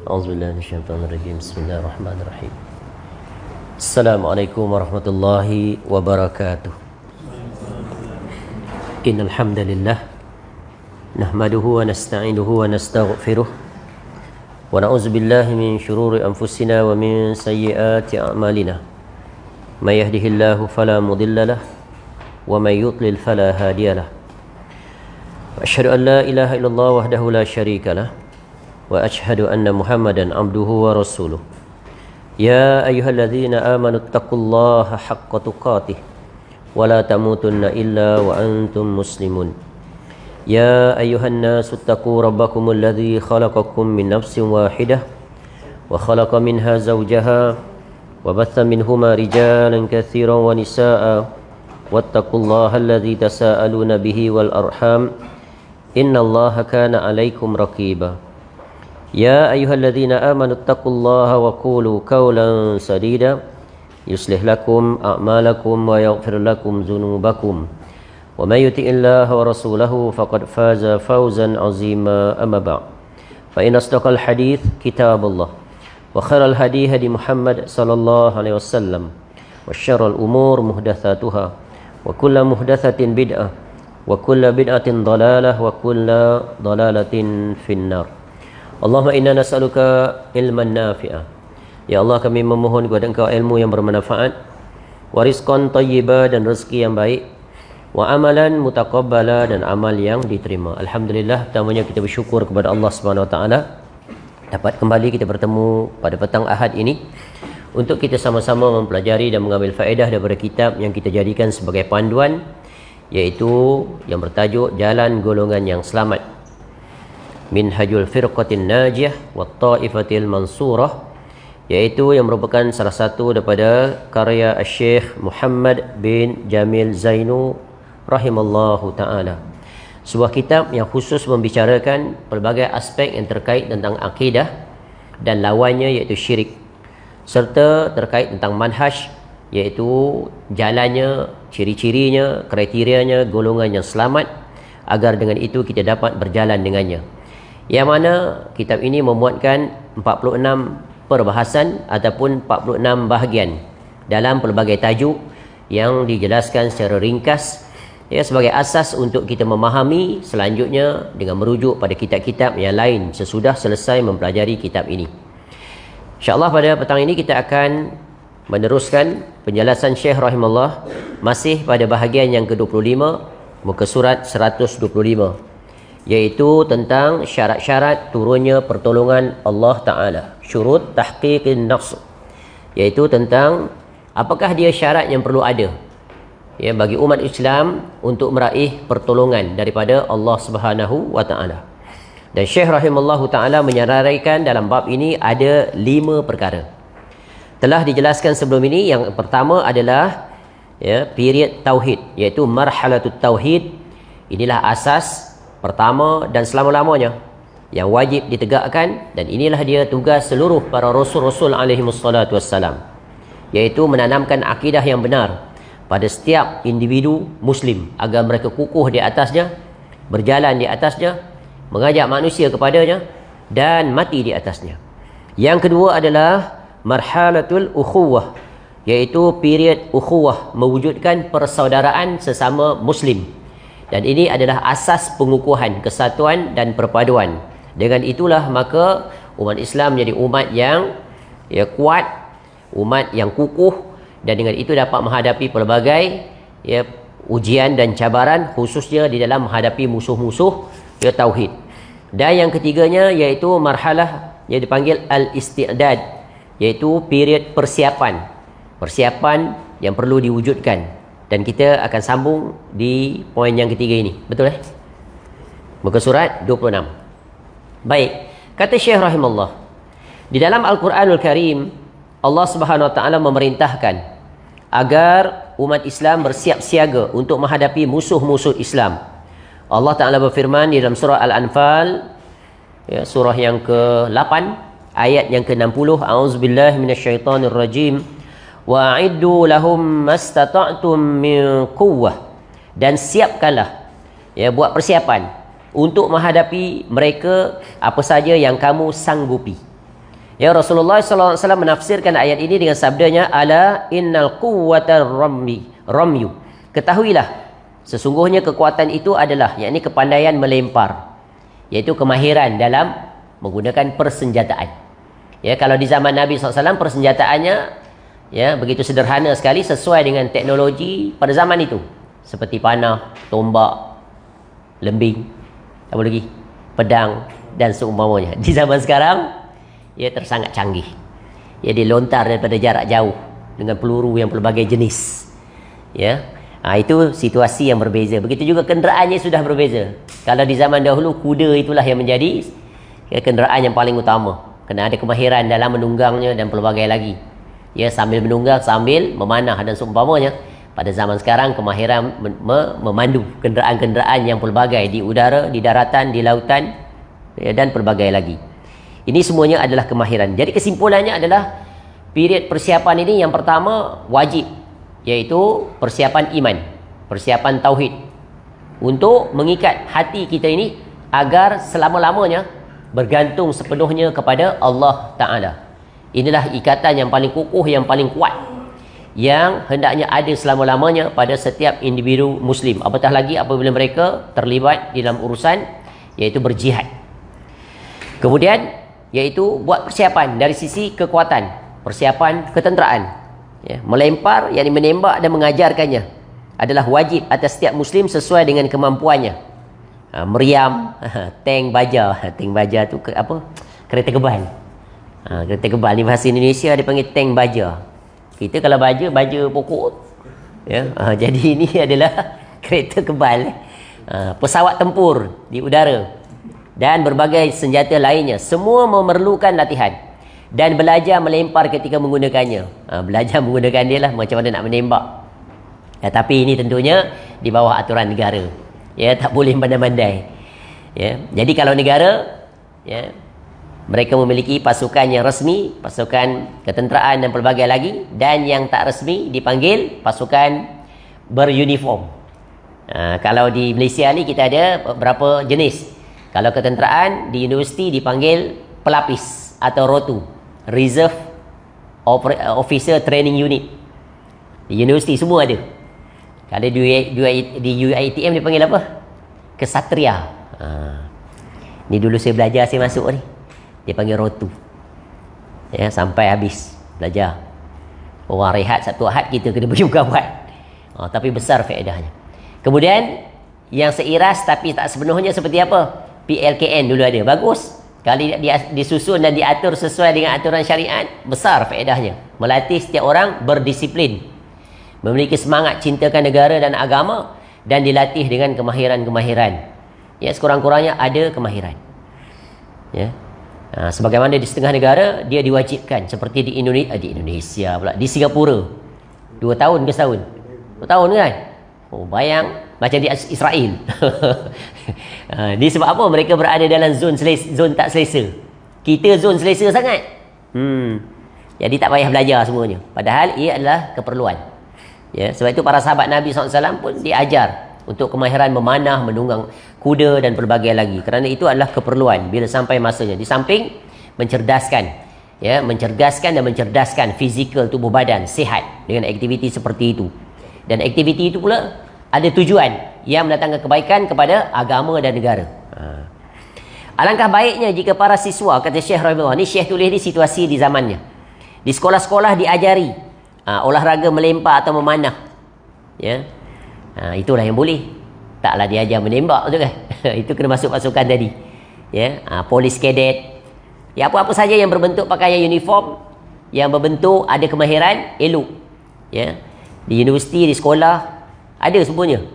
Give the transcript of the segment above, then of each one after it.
A'udzubillahi minasyaitonirrajim. Bismillahirrahmanirrahim. Assalamualaikum warahmatullahi wabarakatuh. Innal hamdalillah nahmaduhu wa nasta'inuhu wa nastaghfiruh wa na'udzu billahi min shururi anfusina wa min sayyiati a'malina. May yahdihillahu fala mudilla lahu wa may yudlil fala hadiya lahu. Asyhadu an la ilaha illallah wahdahu la syarika lah wa asyhadu anna Muhammadan abduhu wa rasuluh. Ya ayyuhalladzina amanu taqullaha haqqa tuqatih wa la tamutunna illa wa antum muslimun. Ya ayyuhan nasu taqu rabbakumul ladzi khalaqakum min nafsin wahidah wa khalaqa minha zawjaha wa batha minhuma rijalan katsiran wa nisaa'a wattaqullaha alladzi tasaaluna bihi wal arham innallaha kana 'alaikum raqiba. Ya ayyuhalladzina amanu taqullaha wa qulu qawlan sadida yuslih lakum a'malakum wa yaghfir lakum dzunubakum wa may yuti'illaha wa rasulahu faqad faza fawzan 'azima. Amma ba'd. Fa inna asdaqal hadits kitabullah wa khairal hadi hadi Muhammad sallallahu alaihi wasallam wa syarrul umur muhdatsatuha wa kullu muhdatsatin bid'ah wa kullu bid'atin dhalalah wa kullu dhalalatin finnar. Allahumma inna nas'aluka ilman nafi'ah. Ya Allah, kami memohon kepada Engkau ilmu yang bermanfaat, wa rizqan thayyiba, dan rezeki yang baik, wa amalan mutaqabbala, dan amal yang diterima. Alhamdulillah, pertamanya kita bersyukur kepada Allah Subhanahu Wa Taala dapat kembali kita bertemu pada petang Ahad ini untuk kita sama-sama mempelajari dan mengambil faedah daripada kitab yang kita jadikan sebagai panduan, iaitu yang bertajuk Jalan Golongan yang Selamat, Minhajul Firqatin Najiyah wa Ta'ifatil Mansurah, iaitu yang merupakan salah satu daripada karya Syekh Muhammad bin Jamil Zainu rahimallahu ta'ala. Sebuah kitab yang khusus membicarakan pelbagai aspek yang terkait tentang akidah dan lawannya, iaitu syirik, serta terkait tentang manhaj, iaitu jalannya, ciri-cirinya, kriterianya golongan yang selamat, agar dengan itu kita dapat berjalan dengannya. Yang mana kitab ini memuatkan 46 perbahasan ataupun 46 bahagian dalam pelbagai tajuk yang dijelaskan secara ringkas, sebagai asas untuk kita memahami selanjutnya dengan merujuk pada kitab-kitab yang lain sesudah selesai mempelajari kitab ini. InsyaAllah pada petang ini kita akan meneruskan penjelasan Syekh rahimahullah masih pada bahagian yang ke-25, muka surat 125, iaitu tentang syarat-syarat turunnya pertolongan Allah Ta'ala, syurut tahqiqin nafs, iaitu tentang apakah dia syarat yang perlu ada bagi umat Islam untuk meraih pertolongan daripada Allah Subhanahu Wa Ta'ala. Dan Syekh rahimahullahu ta'ala menyarankan dalam bab ini ada 5 perkara. Telah dijelaskan sebelum ini. Yang pertama adalah period tauhid, iaitu marhalatut tauhid. Inilah asas pertama dan selama-lamanya yang wajib ditegakkan, dan inilah dia tugas seluruh para rasul-rasul alaihimussalatu wassalam, iaitu menanamkan akidah yang benar pada setiap individu muslim agar mereka kukuh di atasnya, berjalan di atasnya, mengajak manusia kepadanya, dan mati di atasnya. Yang kedua adalah marhalatul ukhuwah, iaitu period ukhuwah, mewujudkan persaudaraan sesama muslim. Dan ini adalah asas pengukuhan kesatuan dan perpaduan. Dengan itulah maka umat Islam menjadi umat yang kuat, umat yang kukuh, dan dengan itu dapat menghadapi pelbagai ujian dan cabaran, khususnya di dalam menghadapi musuh-musuh tauhid. Dan yang ketiganya iaitu marhalah yang dipanggil al-isti'dad, iaitu period persiapan yang perlu diwujudkan. Dan kita akan sambung di poin yang ketiga ini. Betul Muka surat 26. Baik, kata Syekh rahimahullah, di dalam Al-Quranul Karim Allah Subhanahu Wa Ta'ala memerintahkan agar umat Islam bersiap siaga untuk menghadapi musuh-musuh Islam. Allah Ta'ala berfirman di dalam surah Al-Anfal, surah yang ke-8, ayat yang ke-60, A'udzubillahi minasyaitonirrajim. Wa'iddu lahum mastata'tum min quwwah, dan siapkanlah, buat persiapan untuk menghadapi mereka apa saja yang kamu sanggupi. Ya, Rasulullah SAW menafsirkan ayat ini dengan sabdanya, ala innal quwwata ramyu. Ketahuilah, sesungguhnya kekuatan itu adalah, yakni kepandaian melempar, iaitu kemahiran dalam menggunakan persenjataan. Ya, kalau di zaman Nabi SAW persenjataannya ya begitu sederhana sekali, sesuai dengan teknologi pada zaman itu, seperti panah, tombak, lembing, apa lagi, pedang dan seumpamanya. Di zaman sekarang ia tersangat canggih. Ia dilontar daripada jarak jauh dengan peluru yang pelbagai jenis. Ya, itu situasi yang berbeza. Begitu juga kenderaannya sudah berbeza. Kalau di zaman dahulu kuda itulah yang menjadi kenderaan yang paling utama, kena ada kemahiran dalam menunggangnya dan pelbagai lagi. Ya, sambil menunggang, sambil memanah dan seumpamanya. Pada zaman sekarang kemahiran memandu kenderaan-kenderaan yang pelbagai di udara, di daratan, di lautan, ya, dan pelbagai lagi. Ini semuanya adalah kemahiran. Jadi kesimpulannya adalah period persiapan ini yang pertama wajib, iaitu persiapan iman, persiapan tauhid, untuk mengikat hati kita ini agar selama-lamanya bergantung sepenuhnya kepada Allah Ta'ala. Inilah ikatan yang paling kukuh, yang paling kuat, yang hendaknya ada selama-lamanya pada setiap individu Muslim. Apatah lagi apabila mereka terlibat dalam urusan iaitu berjihad. Kemudian iaitu buat persiapan dari sisi kekuatan, persiapan ketenteraan. Ya, melempar, yakni menembak dan mengajarkannya adalah wajib atas setiap Muslim sesuai dengan kemampuannya. Meriam, tank baja. Tank baja tu apa? Kereta kebal. Kereta kebal ni bahasa Indonesia dia panggil tank baja. Kita kalau baja pokok. Ya, jadi ini adalah kereta kebal. Pesawat tempur di udara dan berbagai senjata lainnya, semua memerlukan latihan dan belajar melempar ketika menggunakannya. Belajar menggunakan dia lah, macam mana nak menembak. Ya, tapi ini tentunya di bawah aturan negara. Ya, tak boleh pandai-pandai. Ya, jadi kalau negara, ya, mereka memiliki pasukan yang resmi, pasukan ketenteraan dan pelbagai lagi, dan yang tak resmi dipanggil pasukan beruniform. Kalau di Malaysia ni kita ada berapa jenis. Kalau ketenteraan di universiti dipanggil pelapis atau ROTU, Reserve Officer Training Unit. Di universiti semua ada. Kalau di UiTM dipanggil apa? Kesatria. Ni dulu saya belajar, saya masuk ni. Dia panggil ROTU. Ya, sampai habis belajar. Orang rehat satu ahad, kita kena pergi buka buat. Tapi besar faedahnya. Kemudian yang seiras tapi tak sepenuhnya seperti apa? PLKN dulu ada, bagus. Kalau disusun dan diatur sesuai dengan aturan syariat, besar faedahnya. Melatih setiap orang berdisiplin, memiliki semangat cintakan negara dan agama, dan dilatih dengan kemahiran-kemahiran. Ya, sekurang-kurangnya ada kemahiran. Ya. Sebagaimana di setengah negara dia diwajibkan, seperti di Indonesia pula, di Singapura 2 tahun ke setahun? 2 tahun kan? Bayang macam di Israel. Ni sebab apa? Mereka berada dalam zon tak selesa. Kita zon selesa sangat. Jadi tak payah belajar semuanya. Padahal ia adalah keperluan. Ya, sebab itu para sahabat Nabi SAW pun diajar untuk kemahiran memanah, menunggang kuda dan pelbagai lagi. Kerana itu adalah keperluan bila sampai masanya. Di samping mencerdaskan, ya, mencerdaskan dan mencerdaskan fizikal tubuh badan sihat dengan aktiviti seperti itu. Dan aktiviti itu pula ada tujuan yang mendatangkan kebaikan kepada agama dan negara. Alangkah baiknya jika para siswa, kata Syekh Rahimahullah, ni Syekh tulis di situasi di zamannya, di sekolah-sekolah diajari olahraga melempar atau memanah. Ya, itulah yang boleh. Taklah diajar menembak tu kan. Itu kena masuk pasukan tadi. Ya, polis kadet. Ya, apa-apa saja yang berbentuk pakaian uniform, yang berbentuk ada kemahiran, elok. Ya, di universiti, di sekolah ada semuanya.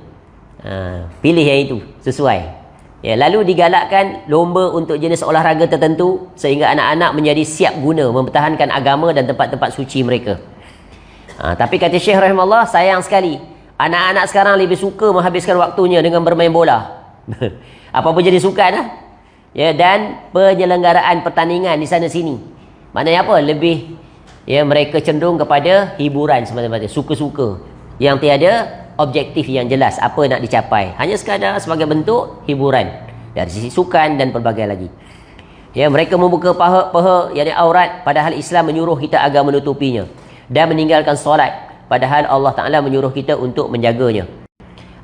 Pilih yang itu sesuai. Ya, lalu digalakkan lomba untuk jenis olahraga tertentu sehingga anak-anak menjadi siap guna mempertahankan agama dan tempat-tempat suci mereka. Tapi kata Syekh Rahimahullah, sayang sekali anak-anak sekarang lebih suka menghabiskan waktunya dengan bermain bola. Apa-apa jenis sukan lah. Ya, dan penyelenggaraan pertandingan di sana sini. Maknanya apa? Lebih, ya, mereka cenderung kepada hiburan semata-mata, suka-suka yang tiada objektif yang jelas apa nak dicapai, hanya sekadar sebagai bentuk hiburan dari sisi sukan dan pelbagai lagi. Ya, mereka membuka paha yang aurat padahal Islam menyuruh kita agar menutupinya, dan meninggalkan solat padahal Allah Taala menyuruh kita untuk menjaganya.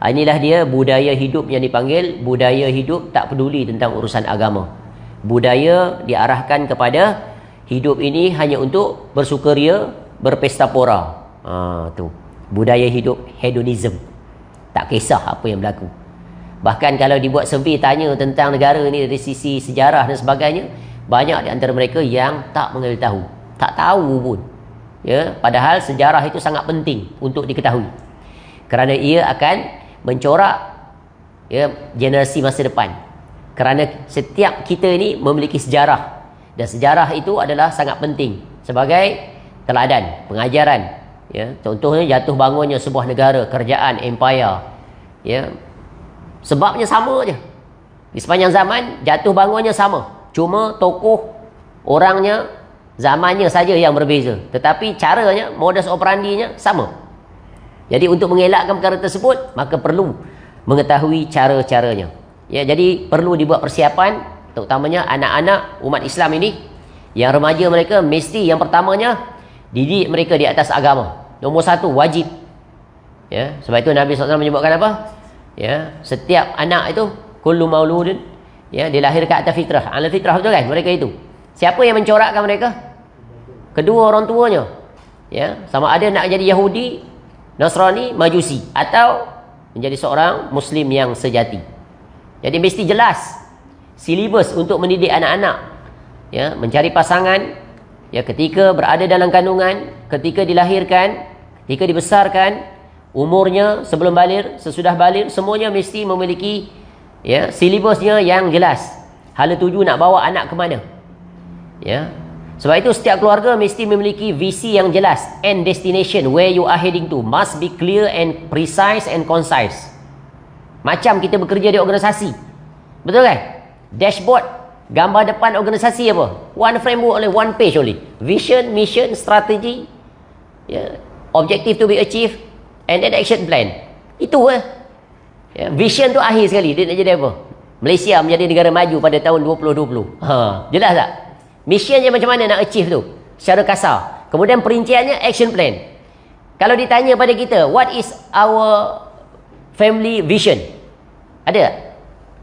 Inilah dia budaya hidup yang dipanggil budaya hidup tak peduli tentang urusan agama. Budaya diarahkan kepada hidup ini hanya untuk bersukaria, berpesta pora. Tu budaya hidup hedonism. Tak kisah apa yang berlaku. Bahkan kalau dibuat survey tanya tentang negara ni dari sisi sejarah dan sebagainya, banyak di antara mereka yang tak mengambil tahu, tak tahu pun. Ya, padahal sejarah itu sangat penting untuk diketahui. Kerana ia akan mencorak ya generasi masa depan. Kerana setiap kita ini memiliki sejarah, dan sejarah itu adalah sangat penting sebagai teladan, pengajaran. Ya, contohnya jatuh bangunnya sebuah negara, kerajaan, empire. Ya, sebabnya sama je. Di sepanjang zaman, jatuh bangunnya sama. Cuma tokoh, orangnya, zamannya saja yang berbeza. Tetapi caranya, modus operandinya sama. Jadi untuk mengelakkan perkara tersebut, maka perlu mengetahui cara-caranya. Ya, jadi perlu dibuat persiapan, terutamanya anak-anak umat Islam ini, yang remaja mereka mesti yang pertamanya, didik mereka di atas agama. Nombor satu, wajib. Ya, sebab itu Nabi SAW menyebutkan apa? Ya, setiap anak itu kullu mauludin, ya, dilahirkan atas fitrah. Ala fitrah, betul kan? Mereka itu. Siapa yang mencorakkan mereka? Kedua orang tuanya. Ya, sama ada nak jadi Yahudi, Nasrani, Majusi, atau menjadi seorang Muslim yang sejati. Jadi mesti jelas silibus untuk mendidik anak-anak. Ya, mencari pasangan, ya, ketika berada dalam kandungan, ketika dilahirkan, ketika dibesarkan, umurnya, sebelum baligh, sesudah baligh, semuanya mesti memiliki ya silibusnya yang jelas. Hala tuju nak bawa anak ke mana. Ya. Sebab itu setiap keluarga mesti memiliki visi yang jelas, and destination where you are heading to must be clear and precise and concise. Macam kita bekerja di organisasi. Betul kan? Dashboard, gambar depan organisasi apa? One framework only, one page only. Vision, mission, strategy, ya, objective to be achieved, and then action plan. Itu ya, vision tu akhir sekali. Dia nak jadi apa? Malaysia menjadi negara maju pada tahun 2020. Jelas tak? Missionnya macam mana nak achieve tu? Secara kasar. Kemudian perinciannya action plan. Kalau ditanya pada kita, what is our family vision? Ada tak?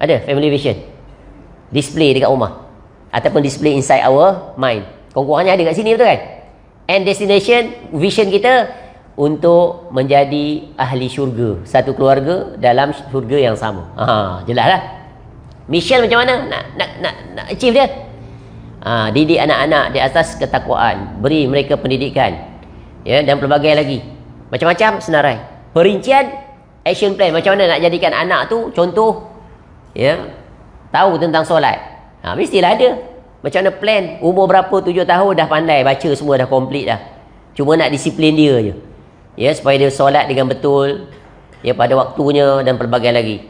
Ada family vision. Display dekat rumah. Ataupun display inside our mind. Kurang-kurangnya ada kat sini, betul kan? And destination, vision kita untuk menjadi ahli syurga, satu keluarga dalam syurga yang sama. Jelas lah. Mission macam mana nak achieve dia? Didik anak-anak di atas ketakwaan, beri mereka pendidikan, ya, dan pelbagai lagi macam-macam senarai. Perincian action plan, macam mana nak jadikan anak tu contoh, ya, tahu tentang solat. Mestilah ada. Macam mana plan, umur berapa, 7 tahun dah pandai baca semua, dah complete dah. Cuma nak disiplin dia je. Ya, supaya dia solat dengan betul, ya, pada waktunya dan pelbagai lagi.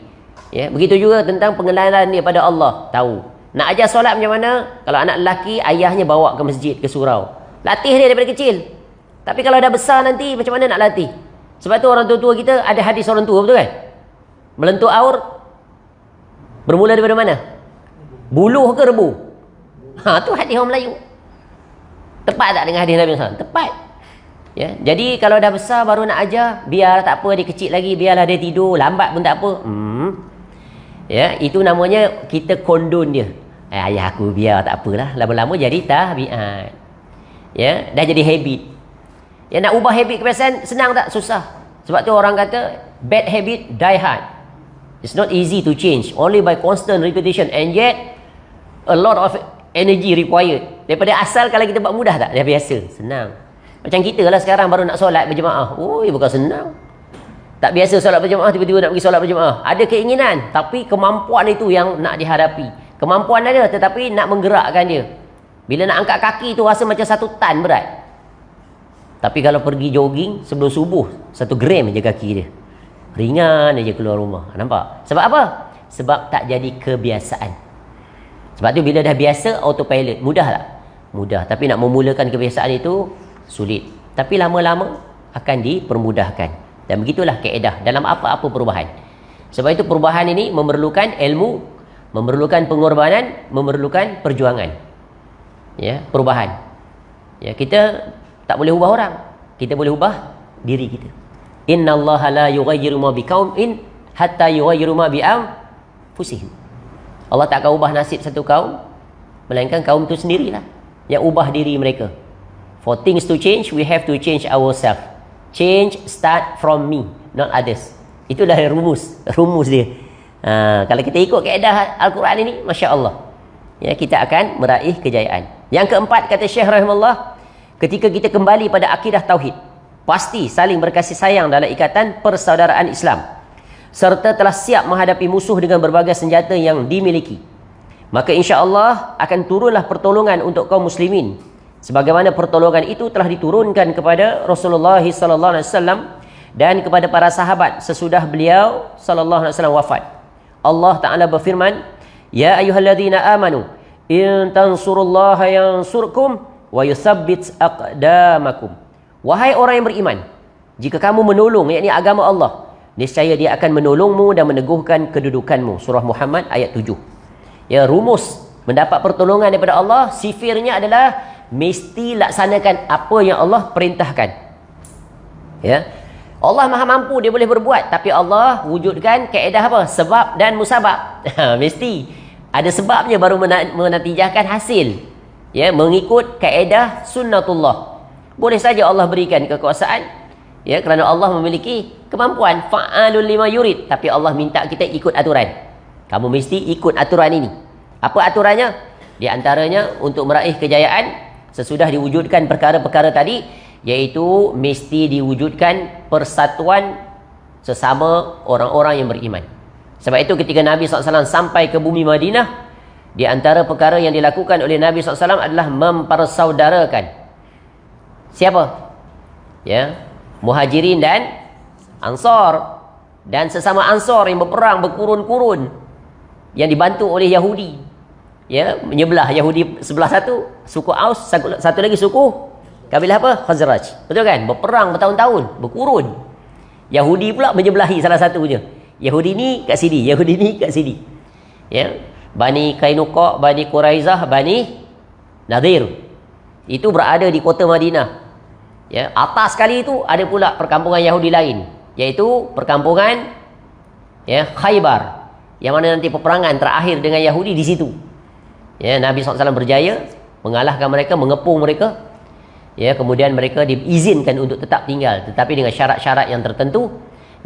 Ya, begitu juga tentang pengenalan dia pada Allah, tahu. Nak ajar solat macam mana? Kalau anak lelaki, ayahnya bawa ke masjid, ke surau. Latih dia daripada kecil. Tapi kalau dah besar nanti, macam mana nak latih? Sebab tu orang tua-tua kita, ada hadis orang tua, betul kan? Melentuk aur bermula daripada mana? Buluh ke rebu? Tu hadis orang Melayu. Tepat tak dengan hadis Nabi SAW? Tepat. Ya, jadi kalau dah besar baru nak ajar, biar tak apa, dia kecil lagi, biarlah dia tidur, lambat pun tak apa. Ya, itu namanya kita kondon dia. Ayah aku biar tak apalah, lama-lama jadi tabiat. Ya, dah jadi habit. Ya, nak ubah habit kebiasaan senang tak? Susah. Sebab tu orang kata bad habit die hard. It's not easy to change, only by constant repetition, and yet a lot of energy required. Daripada asal kalau kita buat mudah tak? Dah biasa, senang. Macam kita lah sekarang baru nak solat berjemaah. Bukan senang. Tak biasa solat berjemaah, tiba-tiba nak pergi solat berjemaah. Ada keinginan, tapi kemampuan itu yang nak dihadapi. Kemampuan ada, tetapi nak menggerakkan dia. Bila nak angkat kaki tu rasa macam 1 tan berat. Tapi kalau pergi jogging sebelum subuh, 1 gram je kaki dia. Ringan aja keluar rumah. Nampak? Sebab apa? Sebab tak jadi kebiasaan. Sebab tu bila dah biasa, autopilot. Mudah tak? Mudah. Tapi nak memulakan kebiasaan itu sulit. Tapi lama-lama akan dipermudahkan. Dan begitulah kaedah dalam apa-apa perubahan. Sebab itu perubahan ini memerlukan ilmu, memerlukan pengorbanan, memerlukan perjuangan. Ya, perubahan. Ya, kita tak boleh ubah orang, kita boleh ubah diri kita. Innallaha la yughayyiru ma biqaumin hatta yughayyiru ma bi anfusihim. Allah tak akan ubah nasib satu kaum melainkan kaum itu sendirilah yang ubah diri mereka. For things to change, we have to change ourselves. Change start from me, not others. Itulah rumus dia. Kalau kita ikut kaedah Al-Quran ini, Masya Allah, ya, kita akan meraih kejayaan. Yang keempat, kata Syekh rahimahullah, ketika kita kembali pada akidah tauhid, pasti saling berkasih sayang dalam ikatan persaudaraan Islam, serta telah siap menghadapi musuh dengan berbagai senjata yang dimiliki. Maka insya-Allah akan turunlah pertolongan untuk kaum muslimin, sebagaimana pertolongan itu telah diturunkan kepada Rasulullah sallallahu alaihi wasallam dan kepada para sahabat sesudah beliau sallallahu alaihi wasallam wafat. Allah Taala berfirman, "Ya ayyuhalladzina amanu, in tansurullaha yansurkum wa yutsabbit aqdamakum." Wahai orang yang beriman, jika kamu menolong, yakni agama Allah, niscaya dia akan menolongmu dan meneguhkan kedudukanmu. Surah Muhammad ayat 7. Ya, rumus mendapat pertolongan daripada Allah, sifirnya adalah mesti laksanakan apa yang Allah perintahkan. Ya. Allah Maha mampu, dia boleh berbuat, tapi Allah wujudkan kaedah apa? Sebab dan musabab. Mesti ada sebabnya baru menatijahkan hasil. Ya, mengikut kaedah sunnatullah. Boleh saja Allah berikan kekuasaan, ya, kerana Allah memiliki kemampuan, fa'alul lima yurid, tapi Allah minta kita ikut aturan. Kamu mesti ikut aturan ini. Apa aturannya? Di antaranya untuk meraih kejayaan sesudah diwujudkan perkara-perkara tadi, iaitu mesti diwujudkan persatuan sesama orang-orang yang beriman. Sebab itu ketika Nabi SAW sampai ke bumi Madinah, di antara perkara yang dilakukan oleh Nabi SAW adalah mempersaudarakan siapa? Ya, Muhajirin dan Ansar, dan sesama Ansar yang berperang berkurun-kurun, yang dibantu oleh Yahudi. Ya, menyebelah Yahudi sebelah satu, suku Aus, satu lagi suku kabilah apa? Khazraj. Betul kan? Berperang bertahun-tahun, berkurun. Yahudi pula menyebelahi salah satunya. Yahudi ni kat sini, Yahudi ni kat sini. Ya, Bani Qainuqa, Bani Quraizah, Bani Nadir. Itu berada di kota Madinah. Ya, atas sekali itu ada pula perkampungan Yahudi lain, iaitu perkampungan, ya, Khaybar, yang mana nanti peperangan terakhir dengan Yahudi di situ. Ya, Nabi SAW berjaya mengalahkan mereka, mengepung mereka. Ya, kemudian mereka diizinkan untuk tetap tinggal, tetapi dengan syarat-syarat yang tertentu.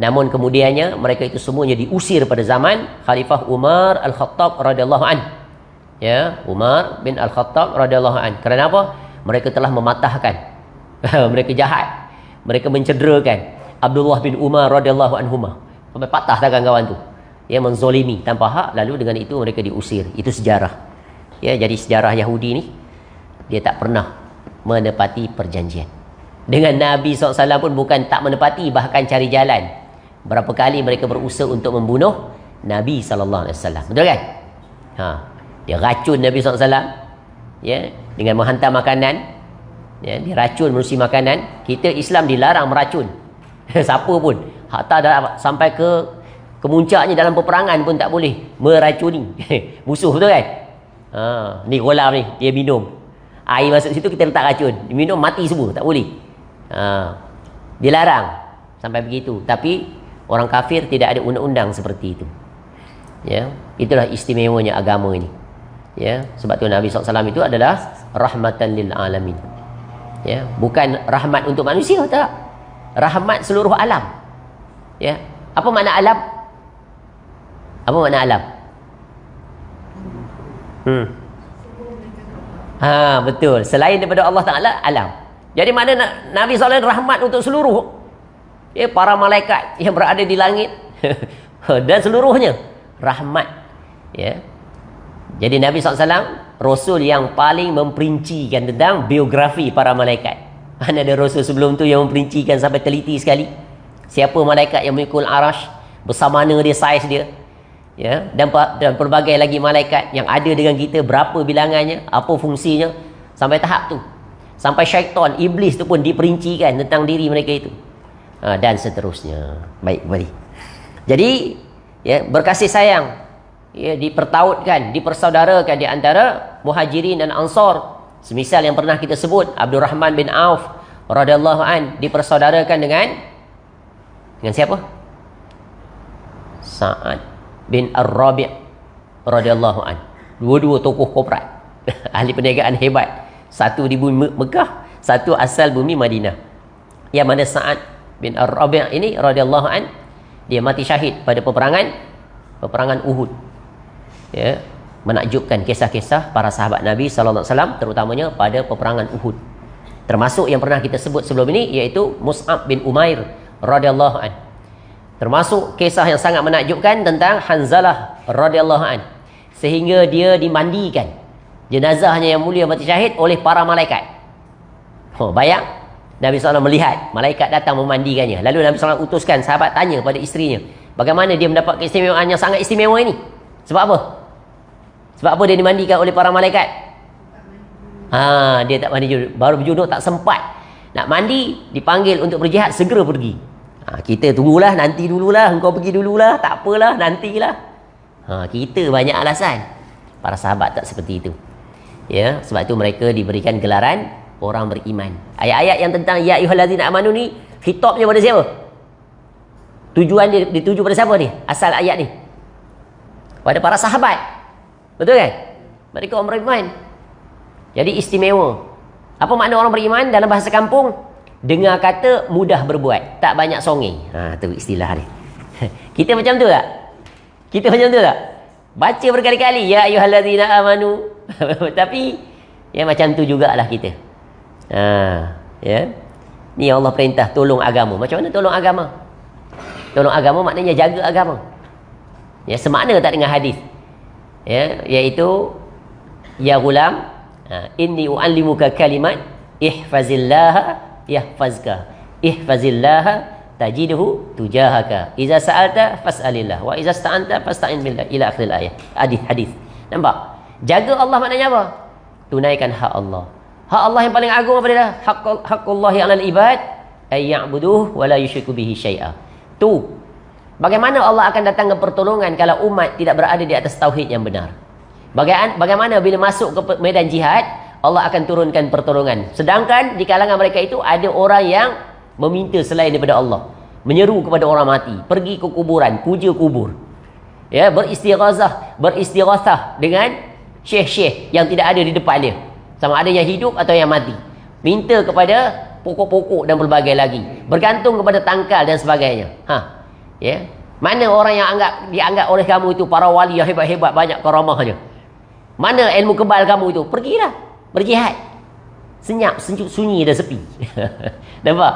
Namun kemudiannya mereka itu semuanya diusir pada zaman Khalifah Umar Al-Khattab radhiyallahu an. Ya, Umar bin Al-Khattab radhiyallahu an. Kerana apa? Mereka telah mematahkan mereka jahat, mereka mencederakan Abdullah bin Umar radhiyallahu anhuma, sampai patah tangan kawan tu. Ya, menzolimi tanpa hak, lalu dengan itu mereka diusir. Itu sejarah. Ya, jadi sejarah Yahudi ni dia tak pernah menepati perjanjian. Dengan Nabi SAW pun bukan tak menepati, bahkan cari jalan. Berapa kali mereka berusaha untuk membunuh Nabi SAW. Betul kan? Dia racun Nabi SAW, ya, dengan menghantar makanan. Ya, diracun menerusi makanan. Kita Islam dilarang meracun siapa pun. Hatta sampai ke kemuncaknya dalam peperangan pun tak boleh meracuni musuh, betul kan? Ni kolam ni, dia minum air masuk situ, kita letak racun, dia minum mati semua, tak boleh. Dilarang sampai begitu. Tapi orang kafir tidak ada undang-undang seperti itu. Ya, itulah istimewanya agama ini. Ya, sebab tu Nabi SAW itu adalah rahmatan lil alamin. Ya, bukan rahmat untuk manusia, tak. Rahmat seluruh alam. Ya, apa makna alam? Apa makna alam? Betul. Selain daripada Allah Ta'ala, alam. Jadi mana Nabi SAW rahmat untuk seluruh, ya, para malaikat yang berada di langit dan seluruhnya rahmat. Ya. Jadi Nabi SAW Rasul yang paling memperincikan tentang biografi para malaikat. Mana ada Rasul sebelum tu yang memperincikan sampai teliti sekali. Siapa malaikat yang memikul arash, bersama mana dia, saiz dia. Ya, dan pelbagai lagi malaikat yang ada dengan kita, berapa bilangannya, apa fungsinya, sampai tahap tu. Sampai syaitan, iblis tu pun diperincikan tentang diri mereka itu. Dan seterusnya. Baik, kembali. Jadi, ya, berkasih sayang ya, dipertautkan, dipersaudarakan di antara Muhajirin dan Ansar. Semisal yang pernah kita sebut Abdurrahman bin Auf radhiyallahu an dipersaudarakan dengan siapa? Sa'ad bin Ar-Rabi' radhiyallahu an. Dua-dua tokoh korporat. Ahli perniagaan hebat. Satu di bumi Mekah, satu asal bumi Madinah. Yang mana Sa'ad bin Ar-Rabi' ini radhiyallahu an, dia mati syahid pada peperangan Uhud. Ya, menakjubkan kisah-kisah para sahabat Nabi sallallahu alaihi wasallam, terutamanya pada peperangan Uhud. Termasuk yang pernah kita sebut sebelum ini, iaitu Mus'ab bin Umair radhiyallahu an. Termasuk kisah yang sangat menakjubkan tentang Hanzalah radhiyallahu an, sehingga dia dimandikan, jenazahnya yang mulia mati syahid, oleh para malaikat. Bayang, Nabi SAW melihat malaikat datang memandikannya. Lalu Nabi SAW utuskan sahabat tanya pada isterinya, bagaimana dia mendapat keistimewaan yang sangat istimewa ini? Sebab apa? Sebab apa dia dimandikan oleh para malaikat? Dia tak mandi junub. Baru berjunub tak sempat nak mandi, dipanggil untuk berjihad, segera pergi. Kita tunggulah, nanti dululah, engkau pergi dululah, tak apalah, nantilah. Kita banyak alasan. Para sahabat tak seperti itu. Ya, sebab itu mereka diberikan gelaran orang beriman. Ayat-ayat yang tentang ya ayyuhallazina amanu ni, khitabnya pada siapa? Tujuan dia dituju pada siapa ni? Asal ayat ni pada para sahabat. Betul kan? Mereka orang beriman. Jadi istimewa. Apa makna orang beriman dalam bahasa kampung? Dengar kata, mudah berbuat, tak banyak songeng. Tu istilah dia. Kita macam tu tak? Kita macam tu tak? Baca berkali-kali ya ayyuhallazina amanu. Tapi ya macam tu jugalah kita. Ya. Ni Allah perintah tolong agama. Macam mana tolong agama? Tolong agama maknanya jaga agama. Ya, semakna tak dengan hadis. Ya, iaitu ya gulam, inni uallimuka kalimat ihfazillaha yahfazka, ihfazillaha tajidhu tujahaka, iza sa'alta fas'alillah, wa iza sta'anta fasta'in billah, ila akhir ayat. Hadis. Nampak? Jaga Allah maknanya apa? Tunaikan hak Allah. Hak Allah yang paling agung apa dia? Haqqullahi 'alal ibad ay ya'buduhu wa la yusyriku bihi syai'a. Tu. Bagaimana Allah akan datangkan pertolongan kalau umat tidak berada di atas tauhid yang benar? Bagaimana bila masuk ke medan jihad, Allah akan turunkan pertolongan. Sedangkan di kalangan mereka itu ada orang yang meminta selain daripada Allah, menyeru kepada orang mati, pergi ke kuburan, puja kubur. Ya, beristighatsah dengan syekh-syekh yang tidak ada di depan dia. Sama ada yang hidup atau yang mati. Minta kepada pokok-pokok dan pelbagai lagi. Bergantung kepada tangkal dan sebagainya. Ya. Mana orang yang dianggap oleh kamu itu para wali yang hebat-hebat, banyak karamahnya? Mana ilmu kebal kamu itu? Pergilah, berjihad. Senyap, sunyi dan sepi. Nampak?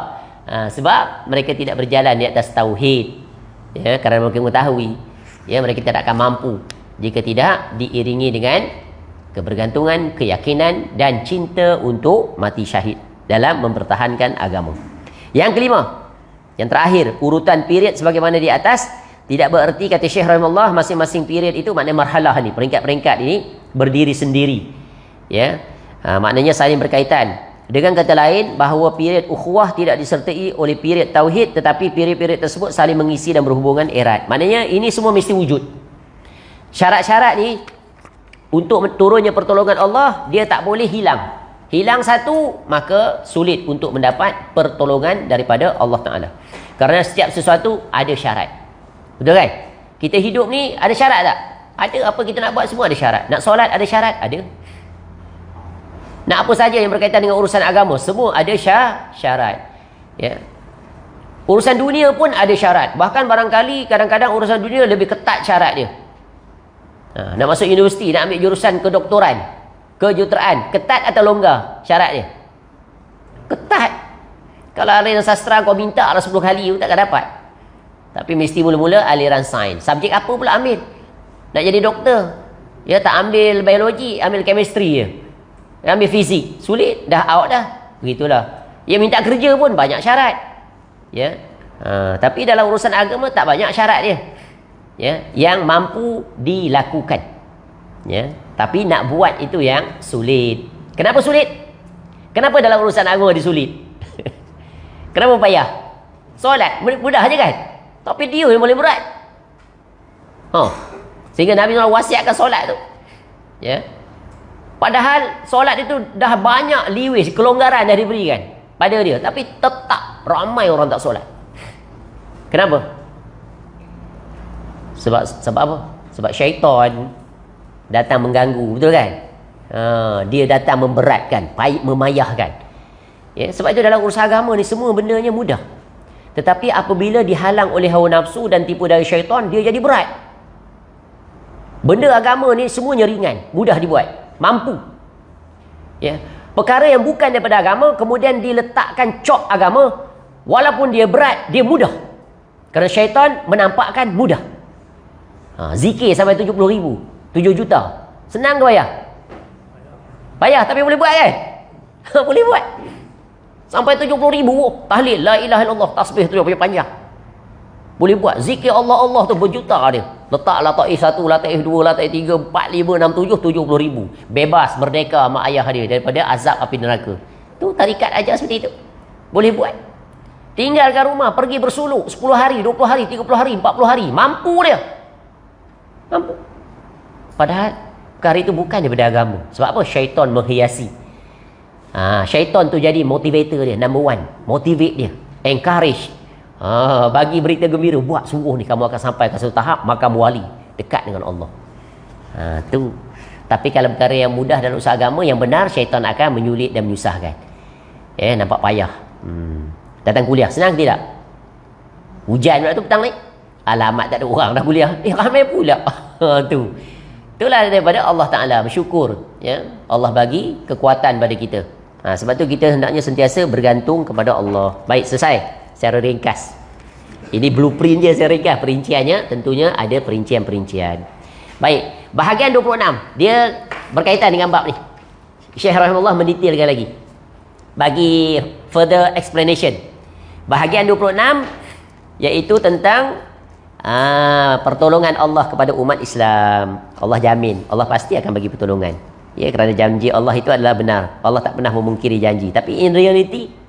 Sebab mereka tidak berjalan di atas tauhid. Ya, kerana mereka mengetahui, ya, mereka tidak akan mampu jika tidak diiringi dengan kebergantungan, keyakinan dan cinta untuk mati syahid dalam mempertahankan agama. Yang kelima, yang terakhir, urutan period sebagaimana di atas tidak bererti, kata Syekh rahimahullah, masing-masing period itu maknanya marhalah ni, peringkat-peringkat ini berdiri sendiri. Ya, maknanya saling berkaitan. Dengan kata lain, bahawa period ukhuwah tidak disertai oleh period tauhid, tetapi period-period tersebut saling mengisi dan berhubungan erat. Maknanya ini semua mesti wujud. Syarat-syarat ni untuk turunnya pertolongan Allah, dia tak boleh hilang. Hilang satu, maka sulit untuk mendapat pertolongan daripada Allah Ta'ala. Kerana setiap sesuatu ada syarat. Betul kan? Kita hidup ni ada syarat tak? Ada, apa kita nak buat semua ada syarat. Nak solat ada syarat? Ada. Nak apa saja yang berkaitan dengan urusan agama, semua ada syarat. Ya. Urusan dunia pun ada syarat. Bahkan barangkali kadang-kadang urusan dunia lebih ketat syarat dia. Nak masuk universiti, nak ambil jurusan kedoktoran, kejuruteraan, ketat atau longgar syarat dia? Ketat. Kalau aliran sastra kau minta lah 10 kali takkan dapat. Tapi mesti mula-mula aliran sains. Subjek apa pula ambil? Nak jadi doktor, ya, tak ambil biologi, ambil chemistry je, ambil fizik, sulit dah, out dah. Begitulah. Ya, minta kerja pun banyak syarat. Ya. Tapi dalam urusan agama tak banyak syarat dia. Ya, yang mampu dilakukan. Ya, tapi nak buat itu yang sulit. Kenapa sulit? Kenapa dalam urusan agama disulit? Kenapa payah? Solat mudah aja kan? Tapi dia yang boleh berat. Sehingga Nabi SAW wasiatkan solat tu. Ya. Padahal solat itu dah banyak liwis, kelonggaran dah diberikan pada dia, tapi tetap ramai orang tak solat. Kenapa? Sebab apa? Sebab syaitan datang mengganggu, betul kan? Dia datang memberatkan, memayahkan. Ya, sebab itu dalam urusan agama ni semua bendanya mudah. Tetapi apabila dihalang oleh hawa nafsu dan tipu daya syaitan, dia jadi berat. Benda agama ni semuanya ringan, mudah dibuat, mampu. Ya. Perkara yang bukan daripada agama kemudian diletakkan cop agama, walaupun dia berat, dia mudah. Kerana syaitan menampakkan mudah. Zikir sampai 70,000, 7 juta. Senang ke payah? Payah, tapi boleh buat kan? Boleh buat. Sampai 70,000 tahlil, la ilaha illallah, tasbih tu dia panjang. Boleh buat. Zikir Allah tu berjuta dia. Letak lataif 1, lataif 2, lataif 3, 4, 5, 6, 7, 70,000. Bebas, merdeka mak ayah dia daripada azab api neraka. Tu tarikat ajar seperti itu. Boleh buat. Tinggalkan rumah, pergi bersuluk 10 hari, 20 hari, 30 hari, 40 hari. Mampu dia. Mampu. Padahal perkara itu bukan daripada agama. Sebab apa? Syaitan menghiasi. Syaitan tu jadi motivator dia, number one. Motivate dia, encourage. Bagi berita gembira, buat sungguh ni kamu akan sampai ke satu tahap makam wali, dekat dengan Allah. Tu. Tapi kalau perkara yang mudah dalam usaha agama yang benar, syaitan akan menyulit dan menyusahkan. Nampak payah. Datang kuliah senang tidak? Hujan pula tu petang ni. Alamat tak ada orang dah kuliah. Ramai pula. Tu. Itulah daripada Allah Ta'ala, bersyukur. Ya? Allah bagi kekuatan pada kita. Sebab tu kita hendaknya sentiasa bergantung kepada Allah. Baik, selesai. Secara ringkas. Ini blueprint dia secara ringkas. Perinciannya tentunya ada perincian-perincian. Baik, bahagian 26. Dia berkaitan dengan bab ni. Syekh rahimahullah mendetailkan lagi. Bagi further explanation. Bahagian 26 iaitu tentang pertolongan Allah kepada umat Islam. Allah jamin, Allah pasti akan bagi pertolongan. Ya, kerana janji Allah itu adalah benar. Allah tak pernah memungkiri janji. Tapi in reality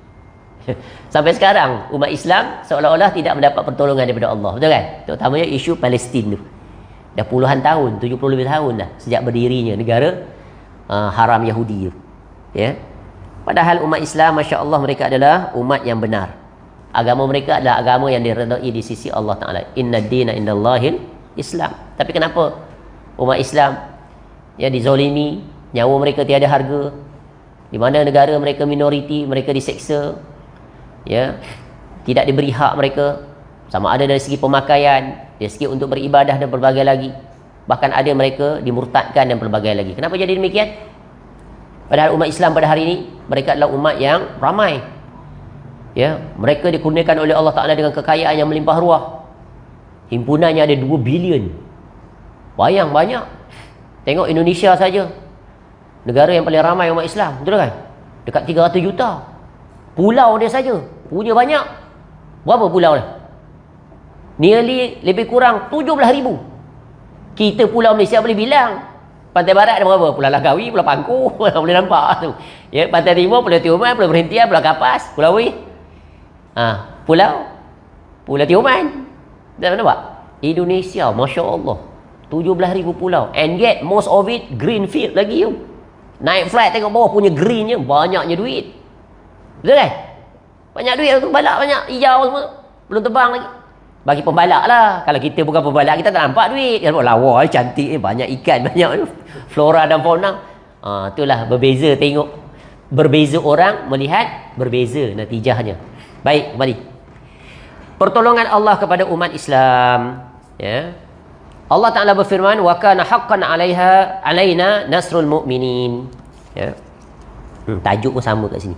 sampai sekarang umat Islam seolah-olah tidak mendapat pertolongan daripada Allah. Betul kan? Terutamanya isu Palestin tu. Dah puluhan tahun, 70 lebih tahun dah sejak berdirinya negara haram Yahudi tu. Ya. Padahal umat Islam, masya-Allah, mereka adalah umat yang benar. Agama mereka adalah agama yang diredai di sisi Allah Ta'ala. Inna dina indallahil Islam. Tapi kenapa umat Islam dizolimi, nyawa mereka tiada harga, di mana negara mereka minoriti, mereka diseksa, tidak diberi hak mereka, sama ada dari segi pemakaian, dari segi untuk beribadah dan berbagai lagi. Bahkan ada mereka dimurtadkan dan berbagai lagi. Kenapa jadi demikian? Padahal umat Islam pada hari ini, mereka adalah umat yang ramai. Mereka dikurniakan oleh Allah Ta'ala dengan kekayaan yang melimpah ruah. Himpunannya ada 2 bilion. Bayang banyak. Tengok Indonesia saja, negara yang paling ramai umat Islam, betul kan? Dekat 300 juta. Pulau dia saja punya banyak. Berapa pulau dia? Nearly lebih kurang 17,000. Kita pulau Malaysia boleh bilang. Pantai Barat ada berapa? Pulau Langkawi, Pulau Pangku, boleh nampak tu. Pantai Timur, Pulau Tioman, Pulau Berhentian, Pulau Kapas, Pulau Wih. Pulau Tioman. Dah nampak? Indonesia, Masya Allah, 17,000 pulau. And yet most of it green field lagi tu. Naik flight tengok bawah punya greennya, banyaknya duit. Betul kan? Banyak duit tu, balak banyak, hijau semua. Belum terbang lagi. Bagi pembalak lah. Kalau kita bukan pembalak, kita tak nampak duit. Kalau lawa cantik, banyak ikan, banyak flora dan fauna. Itulah berbeza tengok. Berbeza orang melihat, berbeza natijahnya. Baik, kembali. Pertolongan Allah kepada umat Islam. Allah Ta'ala berfirman, wa kana haqqan 'alaina nasrul mu'minin. Tajuk pun sama kat sini.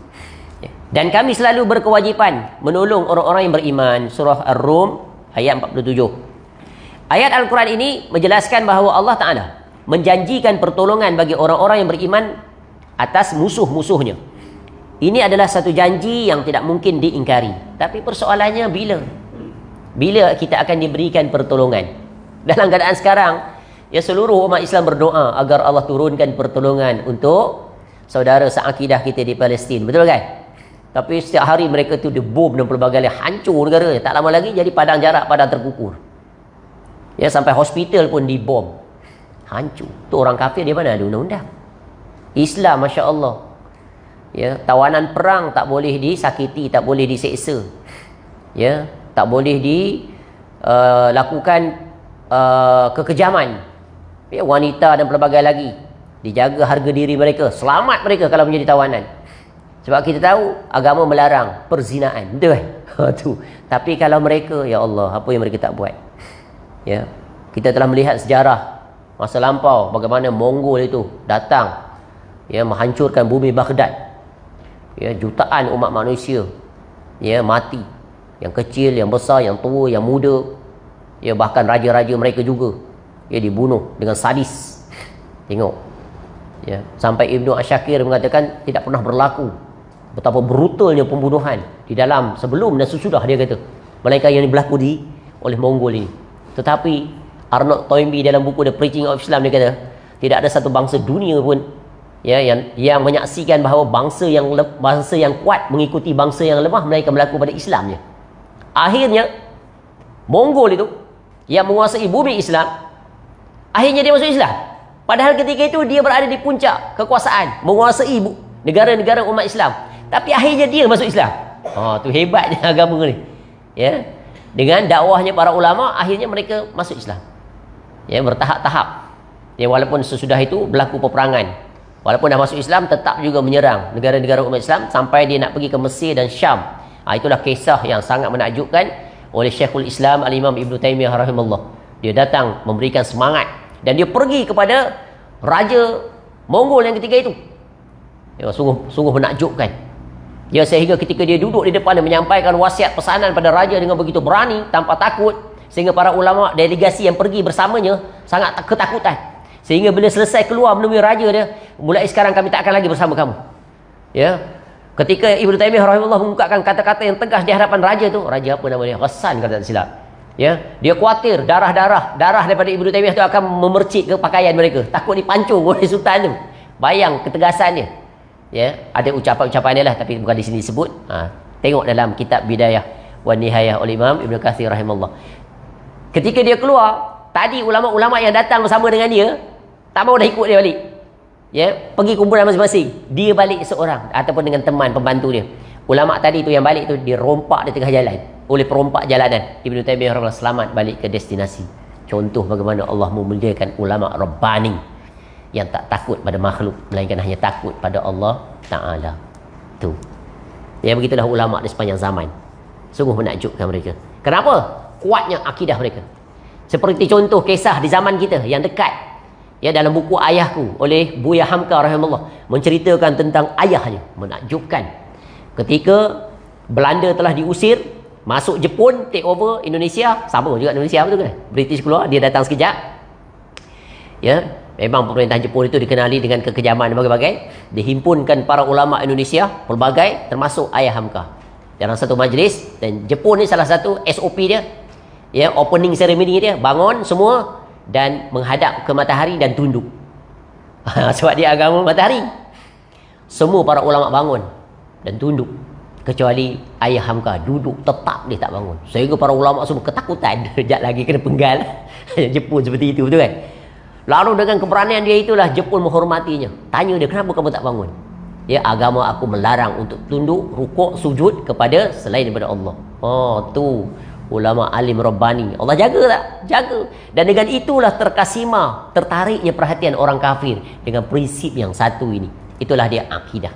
Dan kami selalu berkewajipan menolong orang-orang yang beriman. Surah Ar-Rum ayat 47. Ayat Al-Quran ini menjelaskan bahawa Allah Ta'ala menjanjikan pertolongan bagi orang-orang yang beriman atas musuh-musuhnya. Ini adalah satu janji yang tidak mungkin diingkari. Tapi persoalannya bila kita akan diberikan pertolongan. Dalam keadaan sekarang, seluruh umat Islam berdoa agar Allah turunkan pertolongan untuk saudara seakidah kita di Palestin. Betul kan? Tapi setiap hari mereka tu dibom dan pelbagai hancur negara. Tak lama lagi jadi padang jarak, padang terkubur. Ya, sampai hospital pun dibom. Hancur. Tu orang kafir, dia mana ada undang-undang. Islam, Masya Allah. Ya, tawanan perang tak boleh disakiti, tak boleh diseksa. Ya, tak boleh dilakukan kekejaman. Ya, wanita dan pelbagai lagi. Dijaga harga diri mereka, selamat mereka kalau menjadi tawanan. Sebab kita tahu agama melarang perzinaan, betul kan? Tu. Tapi kalau mereka, ya Allah, apa yang mereka tak buat? Ya, kita telah melihat sejarah masa lampau bagaimana Mongol itu datang, ya, menghancurkan bumi Baghdad. Ya, jutaan umat manusia, ya, mati. Yang kecil, yang besar, yang tua, yang muda. Ya, bahkan raja-raja mereka juga, ya, dibunuh dengan sadis. Tengok. Ya, sampai Ibnu Asyakir mengatakan tidak pernah berlaku betapa brutalnya pembunuhan di dalam sebelum dan sesudah, dia kata, melainkan yang berlaku oleh Mongol ini. Tetapi Arnold Toynbee dalam buku The Preaching of Islam, dia kata tidak ada satu bangsa dunia pun, ya, yang menyaksikan bahawa bangsa yang kuat mengikuti bangsa yang lemah melainkan berlaku pada Islamnya. Akhirnya Mongol itu yang menguasai bumi Islam, akhirnya dia masuk Islam. Padahal ketika itu dia berada di puncak kekuasaan, menguasai negara-negara umat Islam. Tapi akhirnya dia masuk Islam. Tu hebatnya agama ni. Ya. Dengan dakwahnya para ulama, akhirnya mereka masuk Islam. Ya, bertahap-tahap. Ya, walaupun sesudah itu berlaku peperangan. Walaupun dah masuk Islam, tetap juga menyerang negara-negara umat Islam sampai dia nak pergi ke Mesir dan Syam. Itulah kisah yang sangat menakjubkan oleh Syekhul Islam Al-Imam Ibn Taymiyah rahimahullah. Dia datang memberikan semangat dan dia pergi kepada Raja Mongol yang ketika itu. Ya, sungguh menakjubkan. Ya, sehingga ketika dia duduk di depan dan menyampaikan wasiat pesanan pada raja dengan begitu berani, tanpa takut, sehingga para ulama delegasi yang pergi bersamanya sangat ketakutan. Sehingga bila selesai keluar menemui raja dia, mulai sekarang kami tak akan lagi bersama kamu. Ya. Ketika Ibnu Taymiyah rahimahullah mengungkapkan kata-kata yang tegas di hadapan raja tu, raja apa nama dia? Ghassan, kalau tak silap. Ya, dia khawatir darah daripada Ibnu Taymiyah tu akan memercik ke pakaian mereka, takut dipancung oleh sultan tu. Bayang ketegasannya. Ya, ada ucapan-ucapan dia lah, tapi bukan di sini disebut. Tengok dalam kitab Bidayah wan Nihayah oleh Imam Ibnu Katsir rahimahullah. Ketika dia keluar, tadi ulama-ulama yang datang bersama dengan dia tak mau dah ikut dia balik. Ya, pergi kumpulan masing-masing. Dia balik seorang ataupun dengan teman pembantu dia. Ulama tadi tu yang balik tu dirompak di tengah jalan oleh perompak jalanan. Ibnu Taymiyah rahimahullah selamat balik ke destinasi. Contoh bagaimana Allah memuliakan ulama rabbani yang tak takut pada makhluk melainkan hanya takut pada Allah Ta'ala. Tu. Ya, begitulah ulama di sepanjang zaman. Sungguh menakjubkan mereka. Kenapa? Kuatnya akidah mereka. Seperti contoh kisah di zaman kita yang dekat. Ya, dalam buku Ayahku oleh Buya Hamka rahimahullah menceritakan tentang ayahnya. Menakjubkan. Ketika Belanda telah diusir, masuk Jepun, take over Indonesia, sama juga Indonesia, betul kan? British keluar, dia datang sekejap. Ya, memang pemerintahan Jepun itu dikenali dengan kekejaman berbagai. Dihimpunkan para ulama Indonesia pelbagai, termasuk Ayah Hamka dalam satu majlis. Dan Jepun ni salah satu SOP dia, ya, opening ceremony dia, bangun semua dan menghadap ke matahari dan tunduk. Sebab dia agama matahari. Semua para ulama bangun dan tunduk, kecuali Ayah Hamka duduk tetap, dia tak bangun. Sehingga para ulama semua ketakutan. Sekejap lagi kena penggal. Jepun seperti itu, betul kan? Lalu dengan keberanian dia itulah Jepun menghormatinya. Tanya dia, kenapa kamu tak bangun? Ya, agama aku melarang untuk tunduk, rukuk, sujud kepada selain daripada Allah. Tu ulama alim rabbani. Allah jaga tak? Jaga. Dan dengan itulah terkasima, tertariknya perhatian orang kafir dengan prinsip yang satu ini. Itulah dia akidah.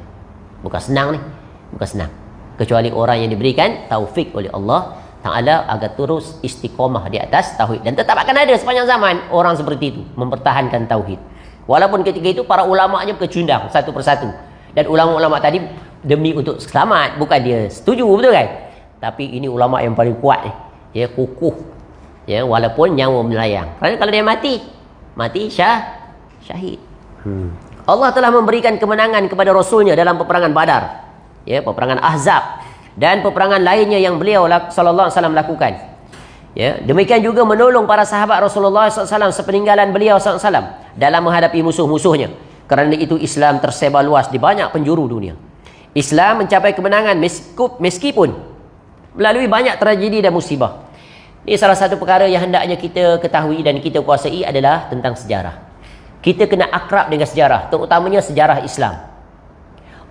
Bukan senang ni. Bukan senang. Kecuali orang yang diberikan taufik oleh Allah Ta'ala agar terus istiqamah di atas tauhid. Dan tetap akan ada sepanjang zaman orang seperti itu mempertahankan tauhid. Walaupun ketika itu para ulama'nya berkecundang satu persatu. Dan ulama-ulama tadi demi untuk selamat, bukan dia setuju, betul kan? Tapi ini ulama yang paling kuat ni. Ya, kukuh. Ya, walaupun nyawa melayang. Kerana kalau dia mati syahid. Allah telah memberikan kemenangan kepada Rasulnya dalam peperangan Badar. Ya, peperangan Ahzab dan peperangan lainnya yang beliau sallallahu alaihi wasallam lakukan. Ya, demikian juga menolong para sahabat Rasulullah SAW sepeninggalan beliau SAW dalam menghadapi musuh-musuhnya. Kerana itu Islam tersebar luas di banyak penjuru dunia. Islam mencapai kemenangan meskipun melalui banyak tragedi dan musibah. Ini salah satu perkara yang hendaknya kita ketahui dan kita kuasai adalah tentang sejarah. Kita kena akrab dengan sejarah, terutamanya sejarah Islam.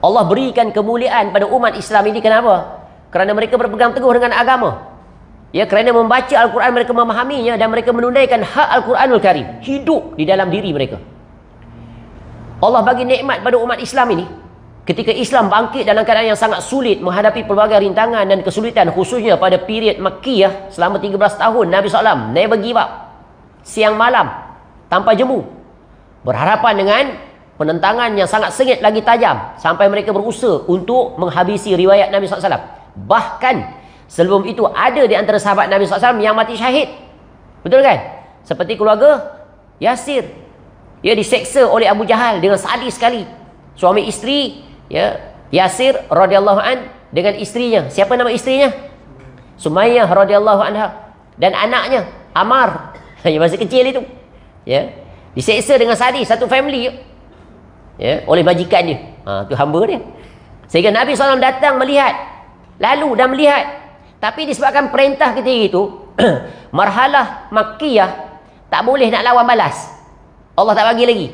Allah berikan kemuliaan pada umat Islam ini kenapa? Kerana mereka berpegang teguh dengan agama. Ya, kerana membaca Al-Quran mereka memahaminya dan mereka menunaikan hak Al-Quranul Karim hidup di dalam diri mereka. Allah bagi nikmat pada umat Islam ini ketika Islam bangkit dalam keadaan yang sangat sulit menghadapi pelbagai rintangan dan kesulitan, khususnya pada period Makkiyah selama 13 tahun Nabi SAW never give up, siang malam tanpa jemu, berhadapan dengan penentangan yang sangat sengit lagi tajam sampai mereka berusaha untuk menghabisi riwayat Nabi SAW. Bahkan sebelum itu ada di antara sahabat Nabi SAW yang mati syahid. Betul kan? Seperti keluarga Yasir. Dia diseksa oleh Abu Jahal dengan sadis sekali. Suami isteri, ya, Yasir radhiyallahu an dengan isterinya. Siapa nama isterinya? Sumayyah radhiyallahu anha, dan anaknya Ammar yang masih kecil itu. Ya. Diseksa dengan sadis satu family, ya, oleh majikan dia. Tu hamba dia. Sehingga Nabi SAW datang melihat, lalu dan melihat. Tapi disebabkan perintah ketika itu marhalah Makkiyah tak boleh nak lawan balas. Allah tak bagi lagi.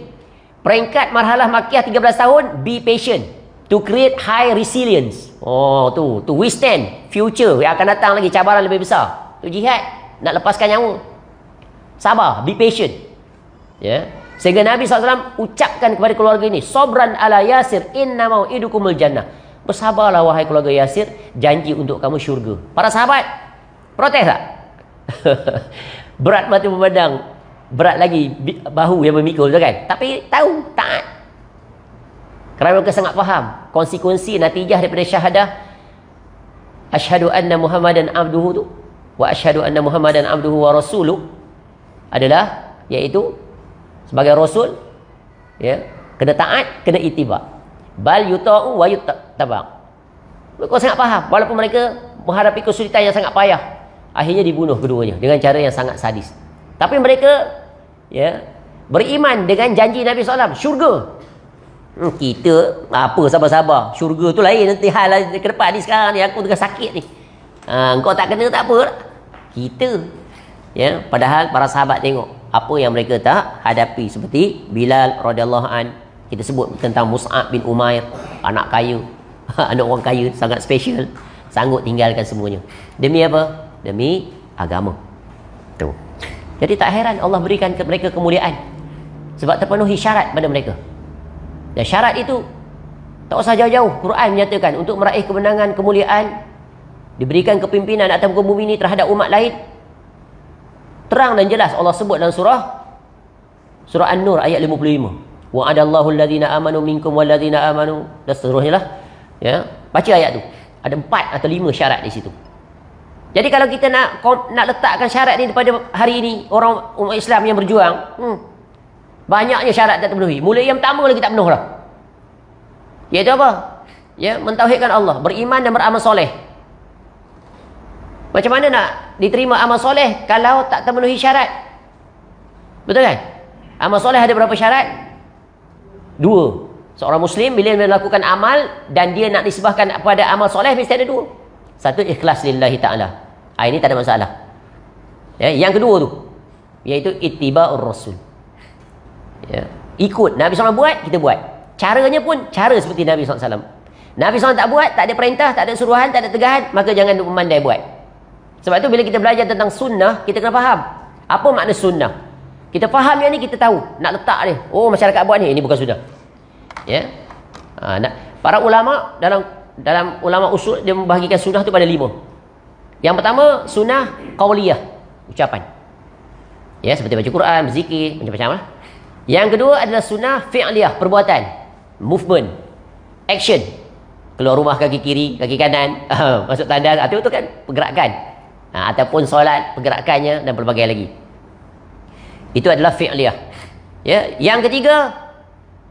Peringkat marhalah Makkiyah 13 tahun, be patient to create high resilience. To withstand future yang akan datang lagi cabaran lebih besar. Tu jihad, nak lepaskan nyawa. Sabar, be patient. Ya. Sehingga Nabi SAW ucapkan kepada keluarga ini, sabran ala Yasir inna mau'idukumul jannah. Bersabarlah wahai keluarga Yasir, janji untuk kamu syurga. Para sahabat protes tak? Berat mata memandang, berat lagi bahu yang memikul, betul kan? Tapi tahu, taat. Kerana mereka sangat faham konsekuensi natijah daripada syahadah asyhadu anna Muhammadan abduhu tu wa asyhadu anna Muhammadan abduhu wa rasuluh adalah, iaitu sebagai rasul, ya, kena taat, kena ittiba. Bal yuta'u wa yuttaba. Mereka sangat faham walaupun mereka menghadapi kesulitan yang sangat payah. Akhirnya dibunuh keduanya dengan cara yang sangat sadis. Tapi mereka, ya, beriman dengan janji Nabi SAW, syurga. Kita apa sabar-sabar, syurga tu lain nanti hal lah ke depan ni. Sekarang ni aku tengah sakit ni, kau tak kena tak apa. Kita, ya, padahal para sahabat tengok apa yang mereka tak hadapi, seperti Bilal radhiyallahu an. Kita sebut tentang Mus'ab bin Umair, anak kaya, anak orang kaya, sangat special, sanggup tinggalkan semuanya. Demi apa? Demi agama. Tu. Jadi tak heran Allah berikan ke mereka kemuliaan, sebab terpenuhi syarat pada mereka. Dan syarat itu tak usah jauh-jauh, Quran menyatakan untuk meraih kemenangan, kemuliaan, diberikan kepimpinan atas muka bumi ini terhadap umat lain. Terang dan jelas Allah sebut dalam surah An-Nur ayat 55. Wa'adallahu alladhina amanu minkum walladhina amanu, dan seterusnya lah. Ya, baca ayat tu. Ada 4 atau 5 syarat di situ. Jadi kalau kita nak letakkan syarat ni daripada hari ini, orang umat Islam yang berjuang, banyaknya syarat tak terpenuhi. Mulai yang pertama lagi tak penuh lah. Iaitu apa? Ya, mentauhidkan Allah, beriman dan beramal soleh. Macam mana nak diterima amal soleh kalau tak terpenuhi syarat? Betul kan? Amal soleh ada berapa syarat? 2. Seorang Muslim bila dia melakukan amal dan dia nak disebahkan kepada amal soleh, mesti ada 2. Satu, ikhlas lillahi ta'ala. Ini tak ada masalah. Ya, yang kedua tu, iaitu ittiba'ur rasul. Ya, ikut Nabi SAW buat, kita buat. Caranya pun cara seperti Nabi SAW. Nabi SAW tak buat, tak ada perintah, tak ada suruhan, tak ada tegahan, maka jangan memandai buat. Sebab tu bila kita belajar tentang sunnah, kita kena faham apa makna sunnah. Kita faham yang ni, kita tahu nak letak dia. Oh, masyarakat buat ni, ini bukan sunnah. Ya. Para ulama dalam ulama usul, dia membahagikan sunnah tu pada 5. Yang pertama, sunnah qauliyah, ucapan. Ya, seperti baca Quran, berzikir, macam-macam lah. Yang kedua adalah sunnah fi'liyah, perbuatan, movement, action. Keluar rumah kaki kiri, kaki kanan, masuk tandas, atau itu kan pergerakan. Ataupun solat, pergerakannya dan pelbagai lagi. Itu adalah fi'liyah. Ya, yang ketiga,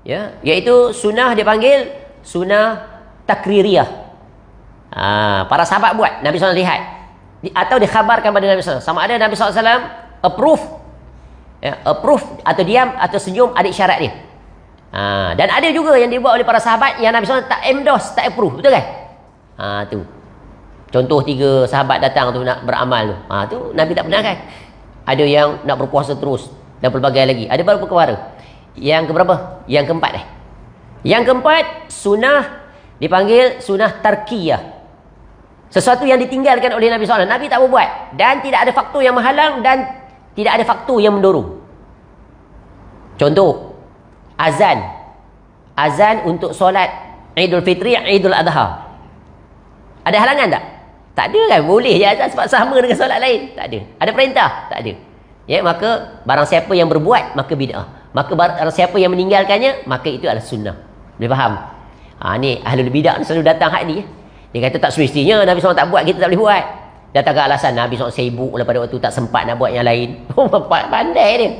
ya, iaitu sunnah dipanggil sunnah takririyah. Para sahabat buat, Nabi SAW lihat, atau dikhabarkan pada Nabi SAW. Sama ada Nabi SAW approve, ya, approve atau diam atau senyum, ada syarat dia. Dan ada juga yang dibuat oleh para sahabat yang Nabi SAW tak endorse, tak approve, betul kan? Tu Contoh 3 sahabat datang tu nak beramal tu. Tu Nabi tak pernah kan. Ada yang nak berpuasa terus dan pelbagai lagi. Ada berapa perkara? Yang keberapa? Yang keempat Yang keempat, sunnah dipanggil sunnah tarkiyah. Sesuatu yang ditinggalkan oleh Nabi SAW. Nabi tak berbuat. Dan tidak ada faktor yang menghalang dan tidak ada faktor yang mendorong. Contoh, azan. Azan untuk solat Idul Fitri, Idul Adha. Ada halangan tak? Tak ada kan? Boleh je azan sebab sama dengan solat lain. Tak ada. Ada perintah? Tak ada. Ya, maka barang siapa yang berbuat, maka bid'ah. Maka barang siapa yang meninggalkannya, maka itu adalah sunnah. Boleh faham? Ni ahlul bid'ah selalu datang hak ni. Dia kata tak semestinya Nabi SAW tak buat, kita tak boleh buat. Datang ke alasan Nabi SAW sibuk lah pada waktu, tak sempat nak buat yang lain. Pandai dia.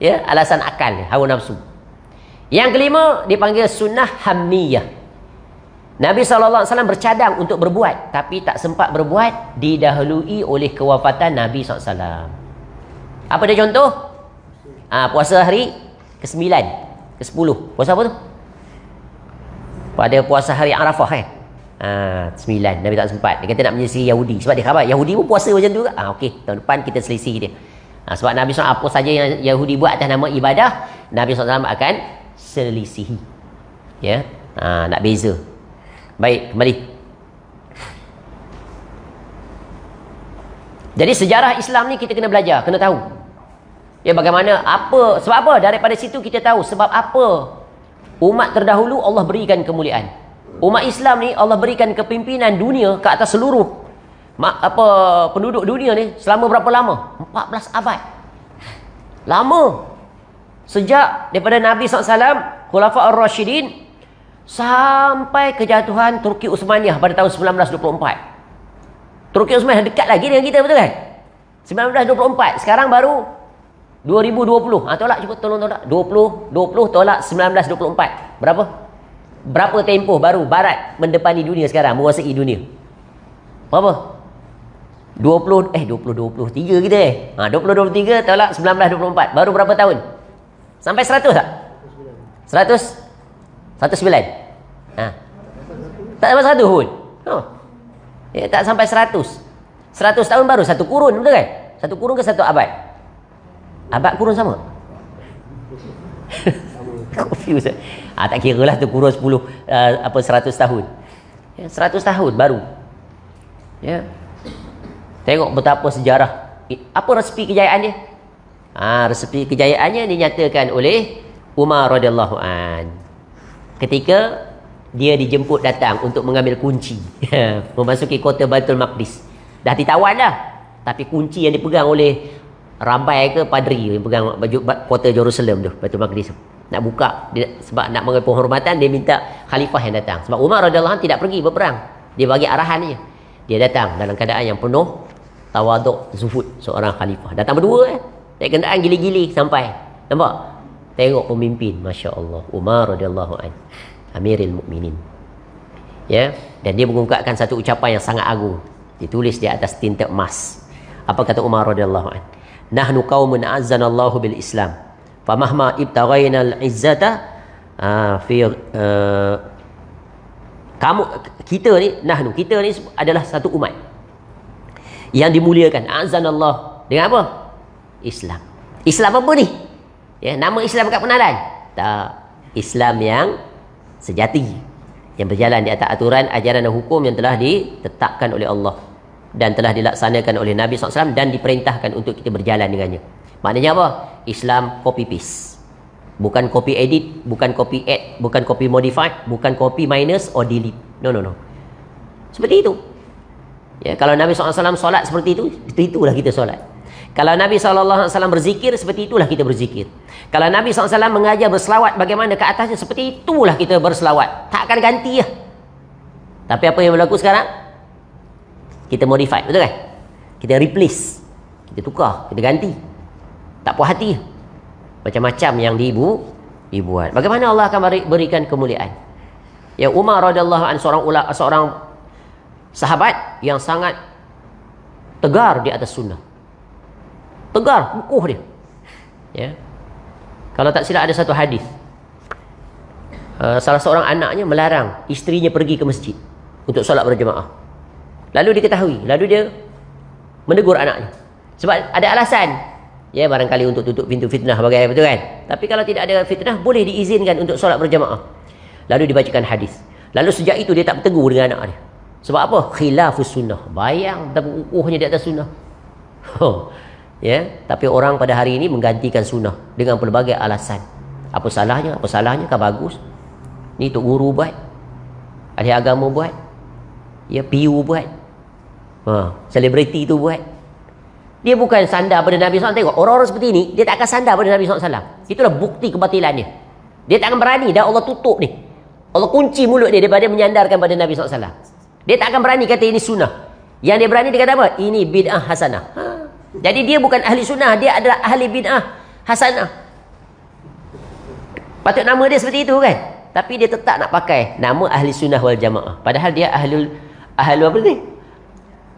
Ya, alasan akal dia, hawa nafsu. Yang kelima dipanggil sunnah hammiyah. Nabi SAW bercadang untuk berbuat, tapi tak sempat berbuat, didahului oleh kewafatan Nabi SAW. Apa dia contoh? Puasa hari ke-9, ke-10. Puasa apa tu? Pada puasa hari Arafah kan? 9, Nabi tak sempat. Dia kata nak menyelisihi Yahudi. Sebab dia khabar Yahudi pun puasa macam tu. Okey, tahun depan kita selisih dia. Sebab Nabi SAW apa saja yang Yahudi buat atas nama ibadah, Nabi SAW akan selisihi. Ya, nak beza. Baik, kembali. Jadi sejarah Islam ni kita kena belajar, kena tahu. Ya, bagaimana, apa, sebab apa? Daripada situ kita tahu sebab apa umat terdahulu Allah berikan kemuliaan. Umat Islam ni Allah berikan kepimpinan dunia ke atas seluruh penduduk dunia ni selama berapa lama? 14 abad. Lama. Sejak daripada Nabi SAW, Khulafa Ar-Rashidin, sampai kejatuhan Turki Uthmaniyah pada tahun 1924. Turki Uthmaniyah dekat lagi dengan kita, betul kan? 1924. Sekarang baru 2020. Tolak cuba, tolong tolak. 20 tolak 1924. Berapa tempoh baru Barat mendepani dunia sekarang, menguasai dunia? Berapa? 23 kita 2023 tolak 1924. Baru berapa tahun? Sampai 100 tak? 100? 109? Tak sampai 100 pun. Ya, tak sampai 100. 100 tahun baru satu kurun, betul kan? Satu kurun ke satu abad? Abad kurun sama? Confused. Tak kira lah tu kurun 100 tahun. Ya, 100 tahun baru. Ya. Tengok betapa sejarah. Apa resepi kejayaan dia? Resepi kejayaannya dinyatakan oleh Umar radhiyallahu an. Ketika dia dijemput datang untuk mengambil kunci memasuki kota Baitul Maqdis. Dah ditawan dah. Tapi kunci yang dipegang oleh rabai ke padri yang pegang baju kota Jerusalem tu, Baitul Maqdis tu. Nak buka sebab nak mengambil penghormatan, dia minta khalifah yang datang. Sebab Umar radhiyallahu an tidak pergi berperang. Dia bagi arahan je. Dia datang dalam keadaan yang penuh tawaduk, zuhud seorang khalifah. Datang berdua naik kenderaan gili-gili sampai. Nampak? Tengok pemimpin, masya-Allah, Umar radhiyallahu an, Amirul Mukminin. Ya, dan dia mengungkapkan satu ucapan yang sangat agung. Ditulis di atas tinta emas. Apa kata Umar radhiyallahu an? Nahnu qaumun azzanallahu bil Islam. Famahma ibtaghainal izzata kita ni adalah satu umat yang dimuliakan. Azanallah dengan apa? Islam. Islam apa ni? Ya, nama Islam kat penalan? Tak. Islam yang sejati, yang berjalan di atas aturan, ajaran dan hukum yang telah ditetapkan oleh Allah dan telah dilaksanakan oleh Nabi SAW dan diperintahkan untuk kita berjalan dengannya. Maknanya apa? Islam copy paste. Bukan copy edit, bukan copy add, bukan copy modify, bukan copy minus or delete. No. Seperti itu. Ya, kalau Nabi SAW solat seperti itu, itulah kita solat. Kalau Nabi SAW berzikir, seperti itulah kita berzikir. Kalau Nabi SAW mengajar berselawat bagaimana ke atasnya, seperti itulah kita berselawat. Tak akan ganti ya. Tapi apa yang berlaku sekarang? Kita modify, betul kan? Kita replace, kita tukar, kita ganti. Tak puas hati. Macam-macam yang dibuat. Bagaimana Allah akan berikan kemuliaan? Ya, Umar radhiyallahu an seorang sahabat yang sangat tegar di atas sunnah. Tegar, kukuh dia. Ya. Kalau tak silap ada satu hadis. Salah seorang anaknya melarang isterinya pergi ke masjid untuk solat berjemaah. Lalu diketahui, lalu dia menegur anaknya. Sebab ada alasan. Ya, barangkali untuk tutup pintu fitnah bagai betul kan? Tapi kalau tidak ada fitnah, boleh diizinkan untuk solat berjamaah. Lalu dibacakan hadis. Lalu sejak itu dia tak bertegur dengan anak dia. Sebab apa? Khilafus sunnah. Bayang betapa kukuhnya di atas sunnah. Ya, tapi orang pada hari ini menggantikan sunnah dengan pelbagai alasan. Apa salahnya? Apa salahnya? Kan bagus. Ni tok guru buat. Ahli agama buat. Ya, PU buat. Selebriti tu buat. Dia bukan sandar pada Nabi SAW. Tengok, orang-orang seperti ini, dia tak akan sandar pada Nabi SAW. Itulah bukti kebatilan dia. Dia tak akan berani, dah Allah tutup ni. Allah kunci mulut dia daripada menyandarkan pada Nabi SAW. Dia tak akan berani kata ini sunnah. Yang dia berani, dia kata apa? Ini bid'ah hasanah. Jadi dia bukan ahli sunnah, dia adalah ahli bid'ah hasanah. Patut nama dia seperti itu kan? Tapi dia tetap nak pakai nama ahli sunnah wal jamaah. Padahal dia ahli apa ni?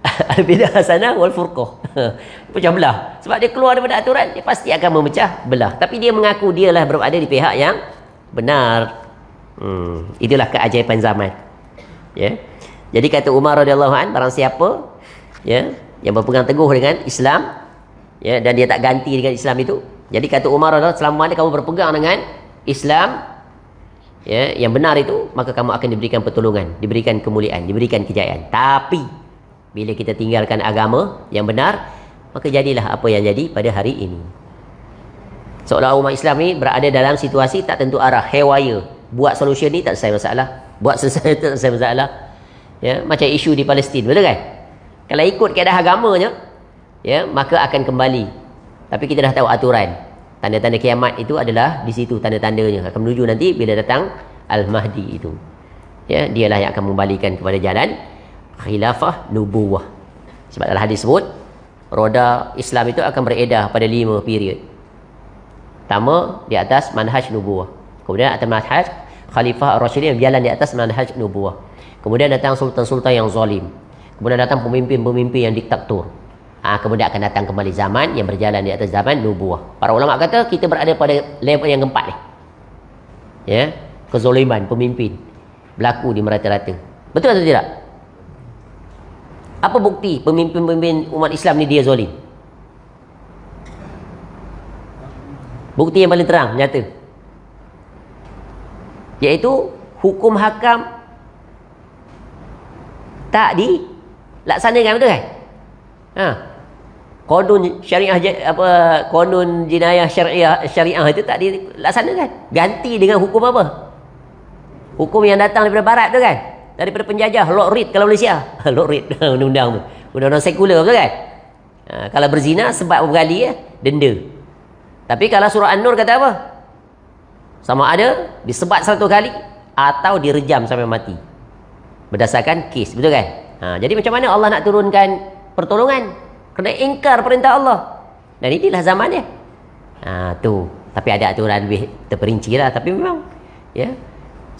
Al-bidah hasanah wal furqah. Pecah belah. Sebab dia keluar daripada aturan, dia pasti akan memecah belah. Tapi dia mengaku dialah berada di pihak yang benar. Itulah keajaiban zaman. Ya. Jadi kata Umar radhiyallahu an, barang siapa ya yang berpegang teguh dengan Islam, ya, dan dia tak ganti dengan Islam itu. Jadi kata Umar radhiyallahu an, selama mana kamu berpegang dengan Islam, ya, yang benar itu, maka kamu akan diberikan pertolongan, diberikan kemuliaan, diberikan kejayaan. Tapi bila kita tinggalkan agama yang benar, maka jadilah apa yang jadi pada hari ini. Seolah umat Islam ni berada dalam situasi tak tentu arah, haywire. Buat solution ni tak selesai masalah, buat selesai tak selesai masalah. Ya, macam isu di Palestin, betul kan? Kalau ikut keadaan agamanya, ya, maka akan kembali. Tapi kita dah tahu aturan. Tanda-tanda kiamat itu adalah di situ tanda-tandanya. Akan menuju nanti bila datang Al-Mahdi itu. Ya, dialah yang akan membalikan kepada jalan khilafah nubuwah. Sebab dalam hadis sebut, roda Islam itu akan beredar pada 5 period. Pertama, di atas manhaj nubuwah. Kemudian atas manhaj khalifah ar-rasyidin, berjalan di atas manhaj nubuwah. Kemudian datang sultan-sultan yang zalim. Kemudian datang pemimpin-pemimpin yang diktator. Kemudian akan datang kembali zaman yang berjalan di atas zaman nubuwah. Para ulama kata kita berada pada level yang keempat ni. Ya, kezaliman pemimpin berlaku di merata-rata. Betul atau tidak? Apa bukti pemimpin-pemimpin umat Islam ni dia zalim? Bukti yang paling terang, nyata. Iaitu hukum hakam tak dilaksanakan, betul kan? Konun syariah konun jinayah syariah itu tak dilaksanakan. Ganti dengan hukum apa? Hukum yang datang daripada barat tu kan? Daripada penjajah, Lord Reed kalau Malaysia. Lord Reed, undang-undang tu. Undang-undang sekular, betul kan? Kalau berzina sebab berkali denda. Tapi kalau surah An-Nur kata apa? Sama ada disebat 100 kali atau direjam sampai mati. Berdasarkan kes, betul kan? Jadi macam mana Allah nak turunkan pertolongan? Kena ingkar perintah Allah. Dan inilah zamannya. Tu. Tapi ada aturan lebih terperinci lah. Tapi memang, ya.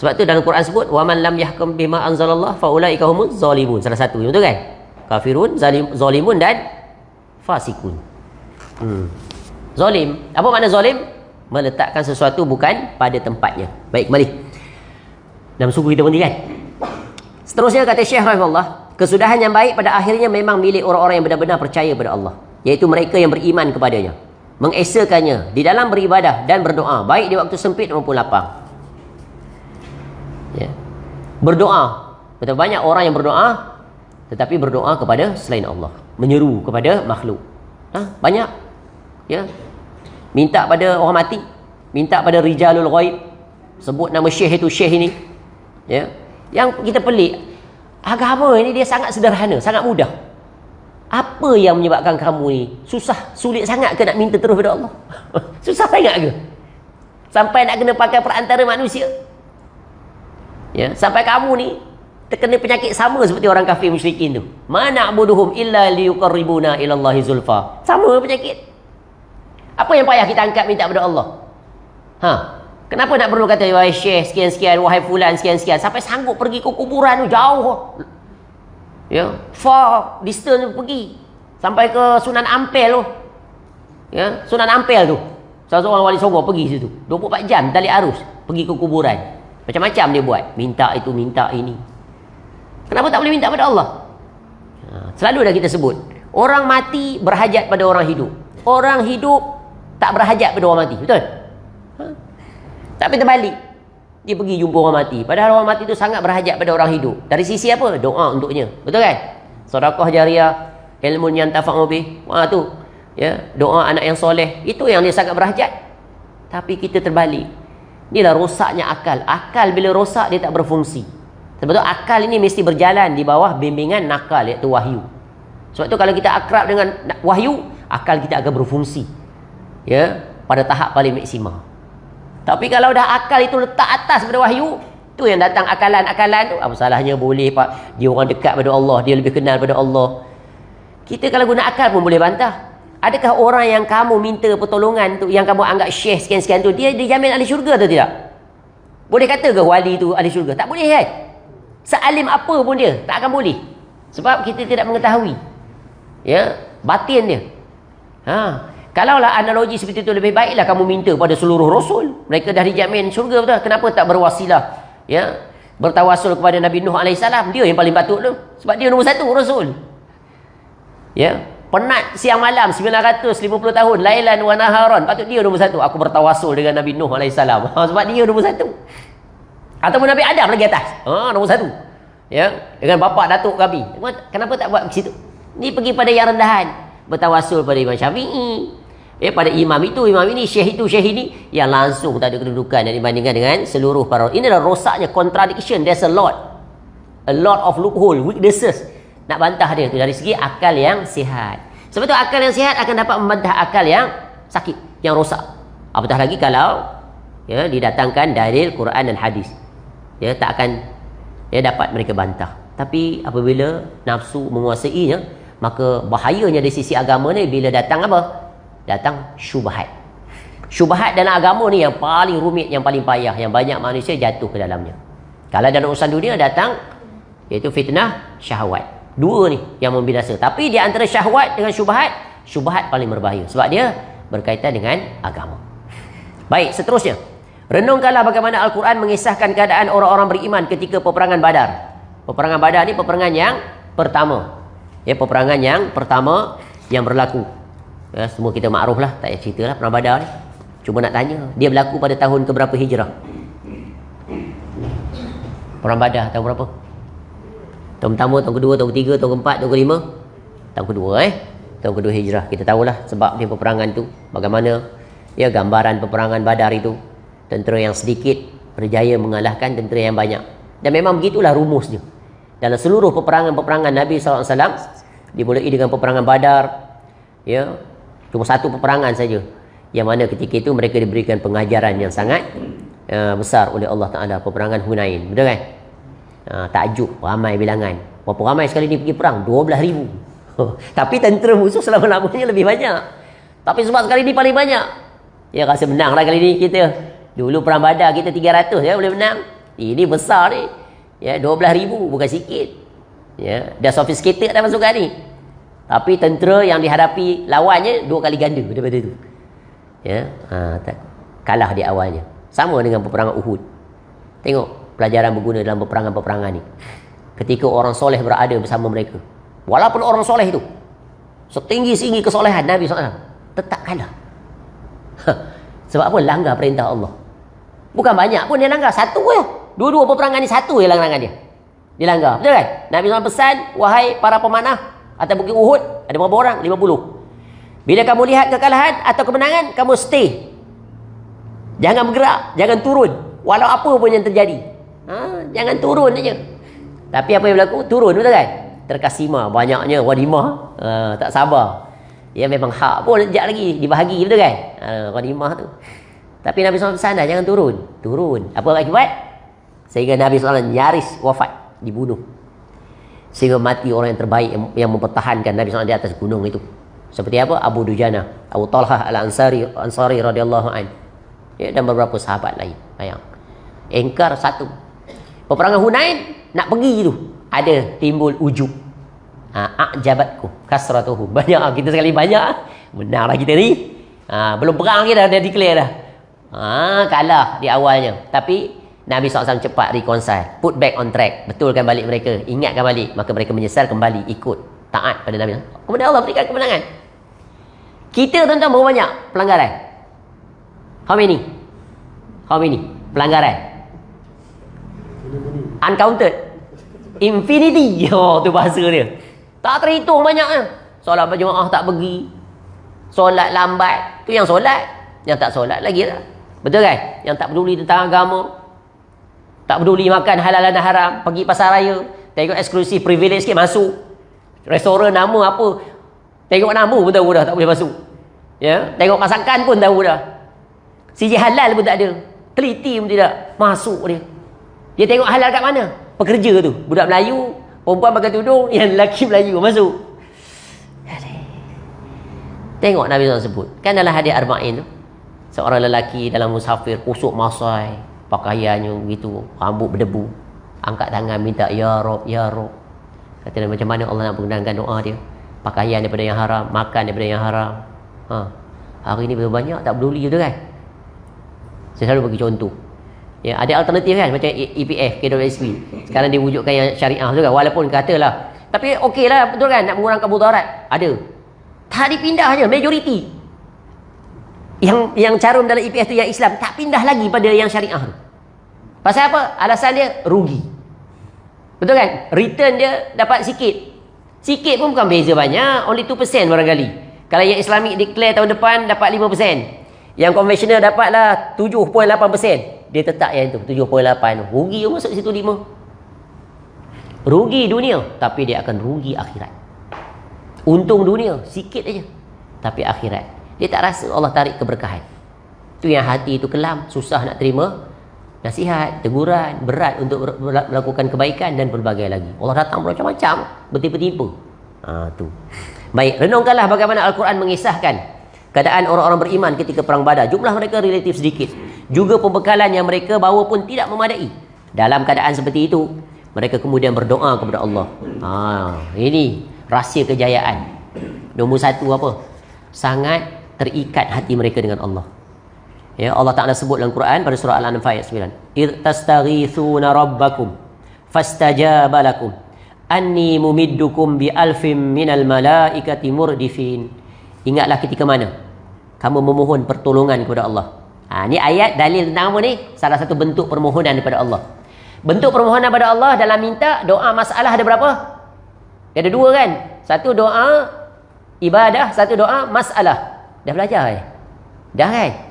Sebab tu dalam Quran sebut, wa man lam yahkum bima anzalallah fa ulaika humuz zalimun. Salah satu, betul kan? Kafirun, zalimun dan fasikun. Zalim. Apa makna zalim? Meletakkan sesuatu bukan pada tempatnya. Baik, kembali. Dalam suku kita berhenti kan? Seterusnya kata Syekh rahimahullah, kesudahan yang baik pada akhirnya memang milik orang-orang yang benar-benar percaya pada Allah, iaitu mereka yang beriman kepadanya, mengesakannya di dalam beribadah dan berdoa, baik di waktu sempit maupun lapang. Ya. Berdoa. Betapa banyak orang yang berdoa tetapi berdoa kepada selain Allah, menyeru kepada makhluk. Banyak. Ya. Minta pada orang mati, minta pada rijalul ghaib, sebut nama syekh itu, syekh ini. Ya. Yang kita pelik, agama ini dia sangat sederhana, sangat mudah. Apa yang menyebabkan kamu ni sulit sangat ke nak minta terus pada Allah? Susah sangat ke? Sampai nak kena pakai perantara manusia? Ya, sampai kamu ni terkena penyakit sama seperti orang kafir musyrikin tu. Ma na'buduhum illa liyuqarribuna ila Allahi zulfa. Sama penyakit. Apa yang payah kita angkat minta pada Allah? Kenapa nak perlu kata wahai syekh sekian-sekian, wahai fulan sekian-sekian, sampai sanggup pergi ke kuburan tu jauh. Ya, far distance pergi sampai ke Sunan Ampel tu. Ya, Sunan Ampel tu. Salah seorang wali songo pergi situ. 24 jam tali arus pergi ke kuburan. Macam-macam dia buat. Minta itu, minta ini. Kenapa tak boleh minta pada Allah? Selalu dah kita sebut, orang mati berhajat pada orang hidup. Orang hidup tak berhajat pada orang mati. Betul? Tapi terbalik. Dia pergi jumpa orang mati. Padahal orang mati tu sangat berhajat pada orang hidup. Dari sisi apa? Doa untuknya. Betul kan? Sedekah jariah, ilmu yang tafa'u bih. Wah tu. Ya, doa anak yang soleh. Itu yang dia sangat berhajat. Tapi kita terbalik. Inilah rosaknya akal. Akal bila rosak dia tak berfungsi. Sebab tu akal ini mesti berjalan di bawah bimbingan nakal, iaitu wahyu. Sebab tu kalau kita akrab dengan wahyu, akal kita akan berfungsi. Ya, pada tahap paling maksimal. Tapi kalau dah akal itu letak atas pada wahyu, tu yang datang akalan-akalan tu. Apa salahnya? Boleh pak, dia orang dekat pada Allah, dia lebih kenal pada Allah. Kita kalau guna akal pun boleh bantah. Adakah orang yang kamu minta pertolongan tu, yang kamu anggap syekh sekian-sekian tu, dia dijamin ahli syurga atau tidak? Boleh kata ke wali tu ahli syurga? Tak boleh kan? Sealim apa pun dia, tak akan boleh. Sebab kita tidak mengetahui, ya, batin dia. Kalaulah analogi seperti itu, lebih baiklah kamu minta pada seluruh rasul. Mereka dah dijamin syurga, betul? Kenapa tak berwasilah? Ya, bertawasul kepada Nabi Nuh AS. Dia yang paling patut tu. Sebab dia nombor satu rasul. Ya, penat siang malam 950 tahun, lailan wa naharan. Patut dia nombor satu. Aku bertawasul dengan Nabi Nuh AS. Sebab dia nombor satu. Ataupun Nabi Adam lagi atas. Nombor satu. Ya, dengan bapa datuk kami. Kenapa tak buat ke situ? Ni pergi pada yang rendahan. Bertawasul pada Imam Syafi'i. Pada imam itu, imam ini, syekh itu, syekh ini, yang langsung tak ada kedudukan yang dibandingkan dengan seluruh para. Ini adalah rosaknya contradiction. There's a lot of loophole, weaknesses. Nak bantah dia tu dari segi akal yang sihat. Sebab tu akal yang sihat akan dapat membantah akal yang sakit, yang rosak. Apatah lagi kalau ya didatangkan dalil Quran dan hadis, ya tak akan dapat mereka bantah. Tapi apabila nafsu menguasainya, maka bahayanya dari sisi agama ni bila datang apa? Datang syubhat. Syubhat dalam agama ni yang paling rumit, yang paling payah, yang banyak manusia jatuh ke dalamnya. Kalau dalam urusan dunia datang, iaitu fitnah, syahwat. Dua ni yang membinasa. Tapi di antara syahwat dengan syubhat, syubhat paling berbahaya. Sebab dia berkaitan dengan agama. Baik, seterusnya. Renungkanlah bagaimana Al-Quran mengisahkan keadaan orang-orang beriman ketika peperangan Badar. Peperangan Badar ni peperangan yang pertama. Ya, peperangan yang pertama yang berlaku. Ya, semua kita makruf lah, tak payah cerita lah perang Badar ni. Cuma nak tanya, dia berlaku pada tahun keberapa hijrah? Perang Badar tahun berapa? Tahun pertama, tahun kedua, tahun ketiga, tahun keempat, tahun kelima? Tahun kedua tahun kedua hijrah. Kita tahulah sebab dia peperangan tu, bagaimana ya gambaran peperangan Badar itu. Tentera yang sedikit berjaya mengalahkan tentera yang banyak. Dan memang begitulah rumusnya. Dalam seluruh peperangan-peperangan Nabi SAW, dimulai dengan peperangan Badar, ya, cuma satu peperangan saja, yang mana ketika itu mereka diberikan pengajaran yang sangat besar oleh Allah Ta'ala. Peperangan Hunain, betul kan? Takjub, ramai bilangan. Berapa ramai sekali ni pergi perang? 12,000. Tapi tentera musuh selama-lamanya lebih banyak. Tapi sebab sekali ni paling banyak, ya rasa menang lah kali ni kita. Dulu perang Badar kita 300 ya boleh menang. Ini besar ni. Ya, 12,000 bukan sikit. Ya, dah sophisticated dah pasukan ni. Tapi tentera yang dihadapi lawannya 2 kali ganda daripada tu. Ya, kalah di awalnya. Sama dengan peperangan Uhud. Tengok pelajaran berguna dalam peperangan-peperangan ni. Ketika orang soleh berada bersama mereka, walaupun orang soleh itu setinggi-tinggi kesolehan Nabi SAW, tetap kalah. Sebab apa? Langgar perintah Allah. Bukan banyak pun dia langgar, satu je. Dua-dua peperangan ni satu je langgar dia. Dia langgar, betul kan? Nabi SAW pesan, wahai para pemanah atas bukit Uhud, ada berapa orang? 50. Bila kamu lihat kekalahan atau kemenangan, kamu stay. Jangan bergerak, jangan turun. Walau apa pun yang terjadi. Jangan turun saja. Tapi apa yang berlaku? Turun, betul kan? Terkasima, banyaknya wadimah. Tak sabar. Ya memang hak pun sekejap lagi dibahagi, betul kan? Wadimah tu. Tapi Nabi SAW pesan dah, jangan turun. Turun. Apa akibat? Sehingga Nabi SAW nyaris wafat, dibunuh. Sehingga mati orang yang terbaik yang mempertahankan Nabi SAW di atas gunung itu. Seperti apa? Abu Dujana, Abu Talhah Al-Ansari radhiyallahu an. Ya, dan beberapa sahabat lain. Bayang. Engkar satu. Peperangan Hunain nak pergi tu, ada timbul ujub. A'jabatku kasratuhu. Banyak kita sekali banyak. Menanglah kita ni. Belum perang kita dah declare dah. Kalah di awalnya. Tapi Nabi SAW cepat reconcile, put back on track, betulkan balik mereka, ingatkan balik, maka mereka menyesal kembali ikut taat pada Nabi. Kemudian Allah berikan kemenangan. Kita tuan-tuan berapa banyak pelanggaran? How many? Pelanggaran? Uncounted. Infinity. Oh, tu bahasa dia. Tak terhitung banyaknya. Solat berjemaah tak pergi. Solat lambat. Tu yang solat. Yang tak solat lagi lah. Betul kan? Yang tak peduli tentang agama. Tak peduli makan halal dan haram. Pergi pasar raya. Tengok eksklusif privilege sikit masuk. Restoran nama apa. Tengok nama pun tahu dah. Tak boleh masuk. Ya? Tengok masakan pun tahu dah. Sijil halal pun tak ada. Teliti pun tidak. Masuk dia. Dia tengok halal kat mana? Pekerja tu. Budak Melayu. Perempuan pakai tudung. Yang lelaki Melayu masuk. Tengok Nabi SAW sebut. Kan dalam hadis Arba'in tu. Seorang lelaki dalam musafir. Kusuk masai. Pakaiannya begitu. Rambut berdebu. Angkat tangan minta. Ya Rob, Ya Rob. Kata dia, macam mana Allah nak menggunakan doa dia. Pakaian daripada yang haram. Makan daripada yang haram. Hari ni banyak tak peduli tu kan. Saya selalu bagi contoh. Ya, ada alternatif kan. Macam EPF, KWSP. Sekarang dia wujudkan yang syariah tu kan. Walaupun katalah. Tapi okey lah. Betul kan. Nak mengurangkan mudarat. Ada. Tak dipindah je. Majoriti. Yang carum dalam EPF tu yang Islam. Tak pindah lagi pada yang syariah tu. Pasal apa? Alasan dia rugi. Betul kan? Return dia dapat sikit. Sikit pun bukan beza banyak. Only 2% barangkali. Kalau yang Islamic declare tahun depan dapat 5%. Yang konvensional dapatlah 7.8%. Dia tetap yang itu 7.8. Rugi yang masuk situ 5. Rugi dunia. Tapi dia akan rugi akhirat. Untung dunia sikit aja. Tapi akhirat. Dia tak rasa Allah tarik keberkahan. Itu yang hati itu kelam. Susah nak terima nasihat, teguran, berat untuk melakukan kebaikan dan berbagai lagi. Allah datang macam-macam, bertipu-tipu. Tu. Baik, renungkanlah bagaimana Al-Quran mengisahkan keadaan orang-orang beriman ketika perang Badar. Jumlah mereka relatif sedikit. Juga pembekalan yang mereka bawa pun tidak memadai. Dalam keadaan seperti itu, mereka kemudian berdoa kepada Allah. Ini rahsia kejayaan. Nombor satu apa? Sangat terikat hati mereka dengan Allah. Ya, Allah Ta'ala sebut dalam Quran pada surah Al-Anfal ayat 9. "Idh tastaghithuna rabbakum fastajaba lakum anni mumiddukum bi alfin minal malaikati murdifin." Ingatlah ketika mana kamu memohon pertolongan kepada Allah. Ni ayat dalil tentang apa ni? Salah satu bentuk permohonan daripada Allah. Bentuk permohonan kepada Allah dalam minta doa masalah ada berapa? Ada dua kan? Satu doa ibadah, satu doa masalah. Dah belajar Dah kan?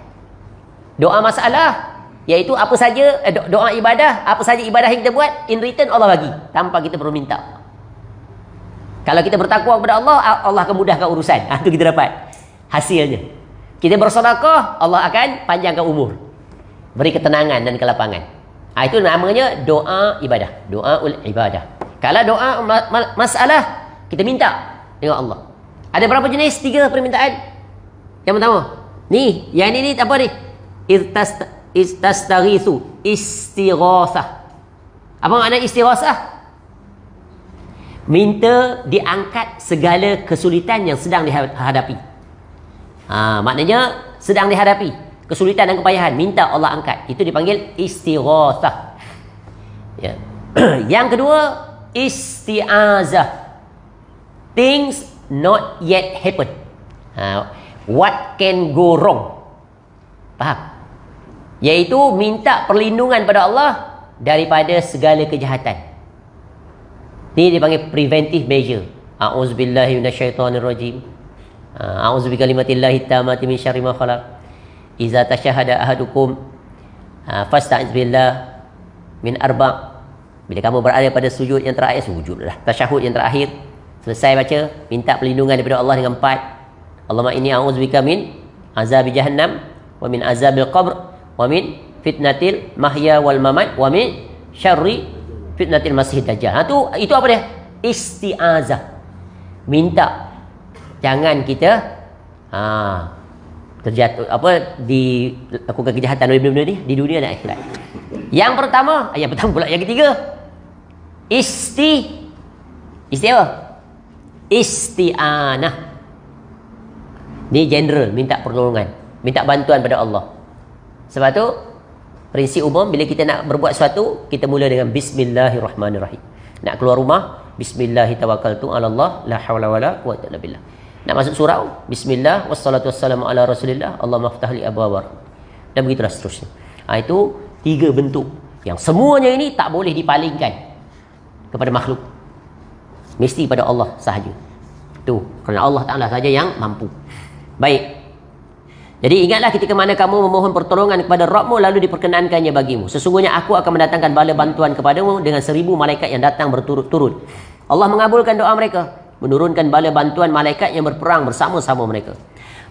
Doa masalah iaitu apa saja doa ibadah, apa saja ibadah yang kita buat, in return Allah bagi tanpa kita perlu minta. Kalau kita bertakwa kepada Allah, Allah akan mudahkan urusan. Itu kita dapat hasilnya. Kita bersedekah, Allah akan panjangkan umur, beri ketenangan dan kelapangan. Itu namanya doa ibadah, doaul ibadah. Kalau doa masalah, kita minta dengan Allah. Ada berapa jenis? 3 permintaan. Yang pertama, yang ini apa ni? Istastaghithu, istighasah. Apa makna istighasah? Minta diangkat segala kesulitan yang sedang dihadapi. Maknanya sedang dihadapi kesulitan dan kepayahan, minta Allah angkat. Itu dipanggil istighasah. Ya. Yang kedua, isti'azah. Things not yet happen. What can go wrong? Faham? Iaitu minta perlindungan pada Allah daripada segala kejahatan. Ini dipanggil preventive measure. A'udzubillahi minasyaitonirrajim. A'udzubikalimatillahi tammati min syarri ma khalaq. Iza tasyahada ahadukum fasta'iz billah min arba'. Bila kamu berada pada sujud yang terakhir, sujudlah, tasyahud yang terakhir, selesai baca, minta perlindungan daripada Allah dengan 4. Allahumma inni a'udzubika min azabi jahannam wa min azabil qabr wa min fitnatil mahya wal mamat wa min syarri fitnatil masih dajjal. Itu apa dia? Isti'azah. Minta jangan kita terjatuh dilakukan kejahatan oleh benda-benda ni di dunia dan akhirat. Yang pertama pula, yang ketiga isti apa? Isti'anah. Ni general, minta pertolongan, minta bantuan pada Allah. Sebab tu prinsip umum bila kita nak berbuat sesuatu, kita mula dengan bismillahirrahmanirrahim. Nak keluar rumah, Bismillahi tawakkaltu 'ala Allah, la haula wala quwwata illa billah. Nak masuk surau, bismillah wassalatu wassalamu ala Rasulillah, Allahumma ftah li abwaab. Dan begitulah seterusnya. Itu 3 bentuk yang semuanya ini tak boleh dipalingkan kepada makhluk. Mesti pada Allah sahaja. Tu, kerana Allah Ta'ala saja yang mampu. Baik. Jadi ingatlah ketika mana kamu memohon pertolongan kepada Rabbmu, lalu diperkenankannya bagimu. Sesungguhnya aku akan mendatangkan bala bantuan kepadamu dengan 1000 malaikat yang datang berturut-turut. Allah mengabulkan doa mereka, menurunkan bala bantuan malaikat yang berperang bersama-sama mereka.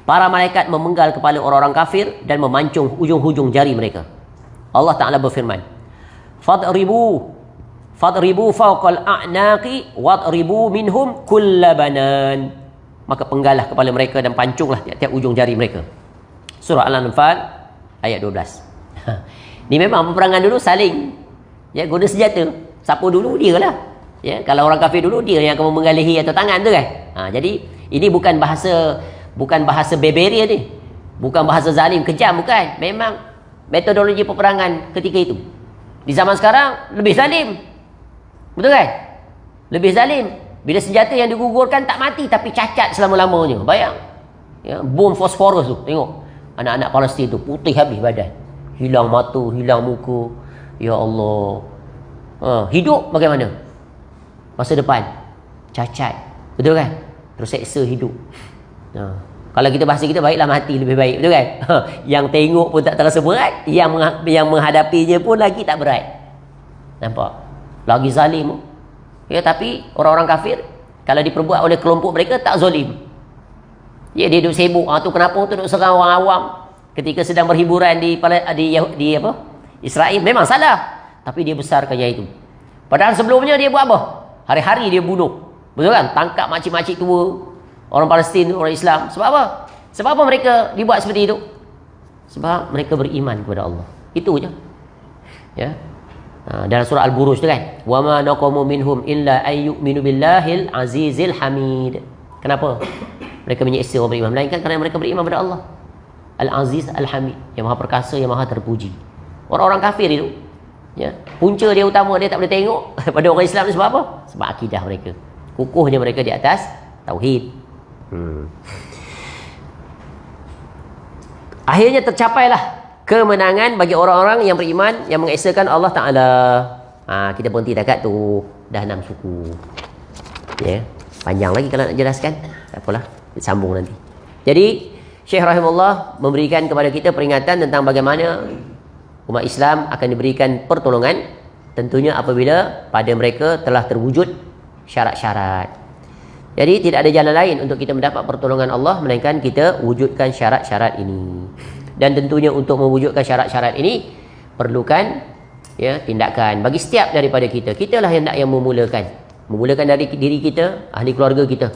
Para malaikat memenggal kepala orang-orang kafir dan memancung hujung-hujung jari mereka. Allah Ta'ala berfirman, Fadribu fawqal a'naqi wadribu minhum kulla banan. Maka penggalah kepala mereka dan pancunglah tiap-tiap ujung jari mereka. Surah Al-Anfal ayat 12. Ni memang peperangan dulu saling guna senjata. Siapa dulu dia lah. Kalau orang kafir dulu dia yang akan memenggal leher atau tangan tu kan. Jadi ini bukan bahasa barbarian ni. Bukan bahasa zalim kejam, bukan. Memang metodologi peperangan ketika itu. Di zaman sekarang lebih zalim. Betul kan? Lebih zalim. Bila senjata yang digugurkan tak mati tapi cacat selama-lamanya. Bayang. Bom fosforus tu. Tengok. Anak-anak Palestin tu putih habis badan. Hilang mata, hilang muka. Ya Allah. Hidup bagaimana? Masa depan. Cacat. Betul kan? Terus seksa hidup. Kalau kita bahasa kita, baiklah mati lebih baik. Betul kan? Yang tengok pun tak terasa berat. Yang menghadapinya pun lagi tak berat. Nampak? Lagi zalim. Tapi orang-orang kafir, kalau diperbuat oleh kelompok mereka, tak zalim. Dia duduk sibuk. Tu kenapa tu duduk serang orang awam ketika sedang berhiburan di Israel. Memang salah. Tapi dia besarkannya itu. Padahal sebelumnya dia buat apa? Hari-hari dia bunuh. Betul kan? Tangkap makcik-makcik tua. Orang Palestin, orang Islam. Sebab apa? Sebab apa mereka dibuat seperti itu? Sebab mereka beriman kepada Allah. Itu je. Dalam surah Al-Buruj tu kan, wa ma naqamu minhum illa ayyuminu billahil azizil hamid. Kenapa mereka menyiksa orang beriman? Melainkan kerana mereka beriman kepada Allah Al-Aziz Al-Hamid, yang maha perkasa, yang maha terpuji. Orang-orang kafir itu, punca dia utama dia tak boleh tengok pada orang Islam ni sebab apa? Sebab akidah mereka, kukuhnya mereka di atas tauhid. Akhirnya tercapailah kemenangan bagi orang-orang yang beriman, yang mengesahkan Allah Ta'ala. Kita berhenti dekat tu. Dah 6 suku. Panjang lagi kalau nak jelaskan. Tak apalah, kita sambung nanti. Jadi Syekh rahimahullah memberikan kepada kita peringatan tentang bagaimana umat Islam akan diberikan pertolongan, tentunya apabila pada mereka telah terwujud syarat-syarat. Jadi tidak ada jalan lain untuk kita mendapat pertolongan Allah melainkan kita wujudkan syarat-syarat ini. Dan tentunya untuk mewujudkan syarat-syarat ini perlukan tindakan bagi setiap daripada kita. Kitalah yang memulakan dari diri kita, ahli keluarga kita.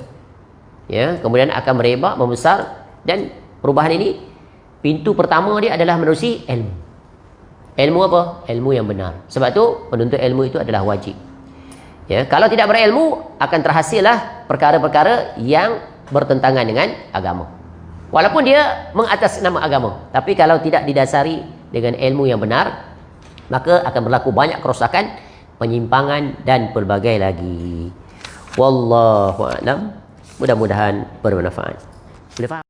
Kemudian akan merebak, membesar, dan perubahan ini pintu pertama dia adalah menerusi ilmu. Ilmu apa? Ilmu yang benar. Sebab tu menuntut ilmu itu adalah wajib. Kalau tidak berilmu, akan terhasillah perkara-perkara yang bertentangan dengan agama. Walaupun dia mengatas nama agama, tapi kalau tidak didasari dengan ilmu yang benar, maka akan berlaku banyak kerosakan, penyimpangan dan pelbagai lagi. Wallahu a'lam. Mudah-mudahan bermanfaat. Boleh faham?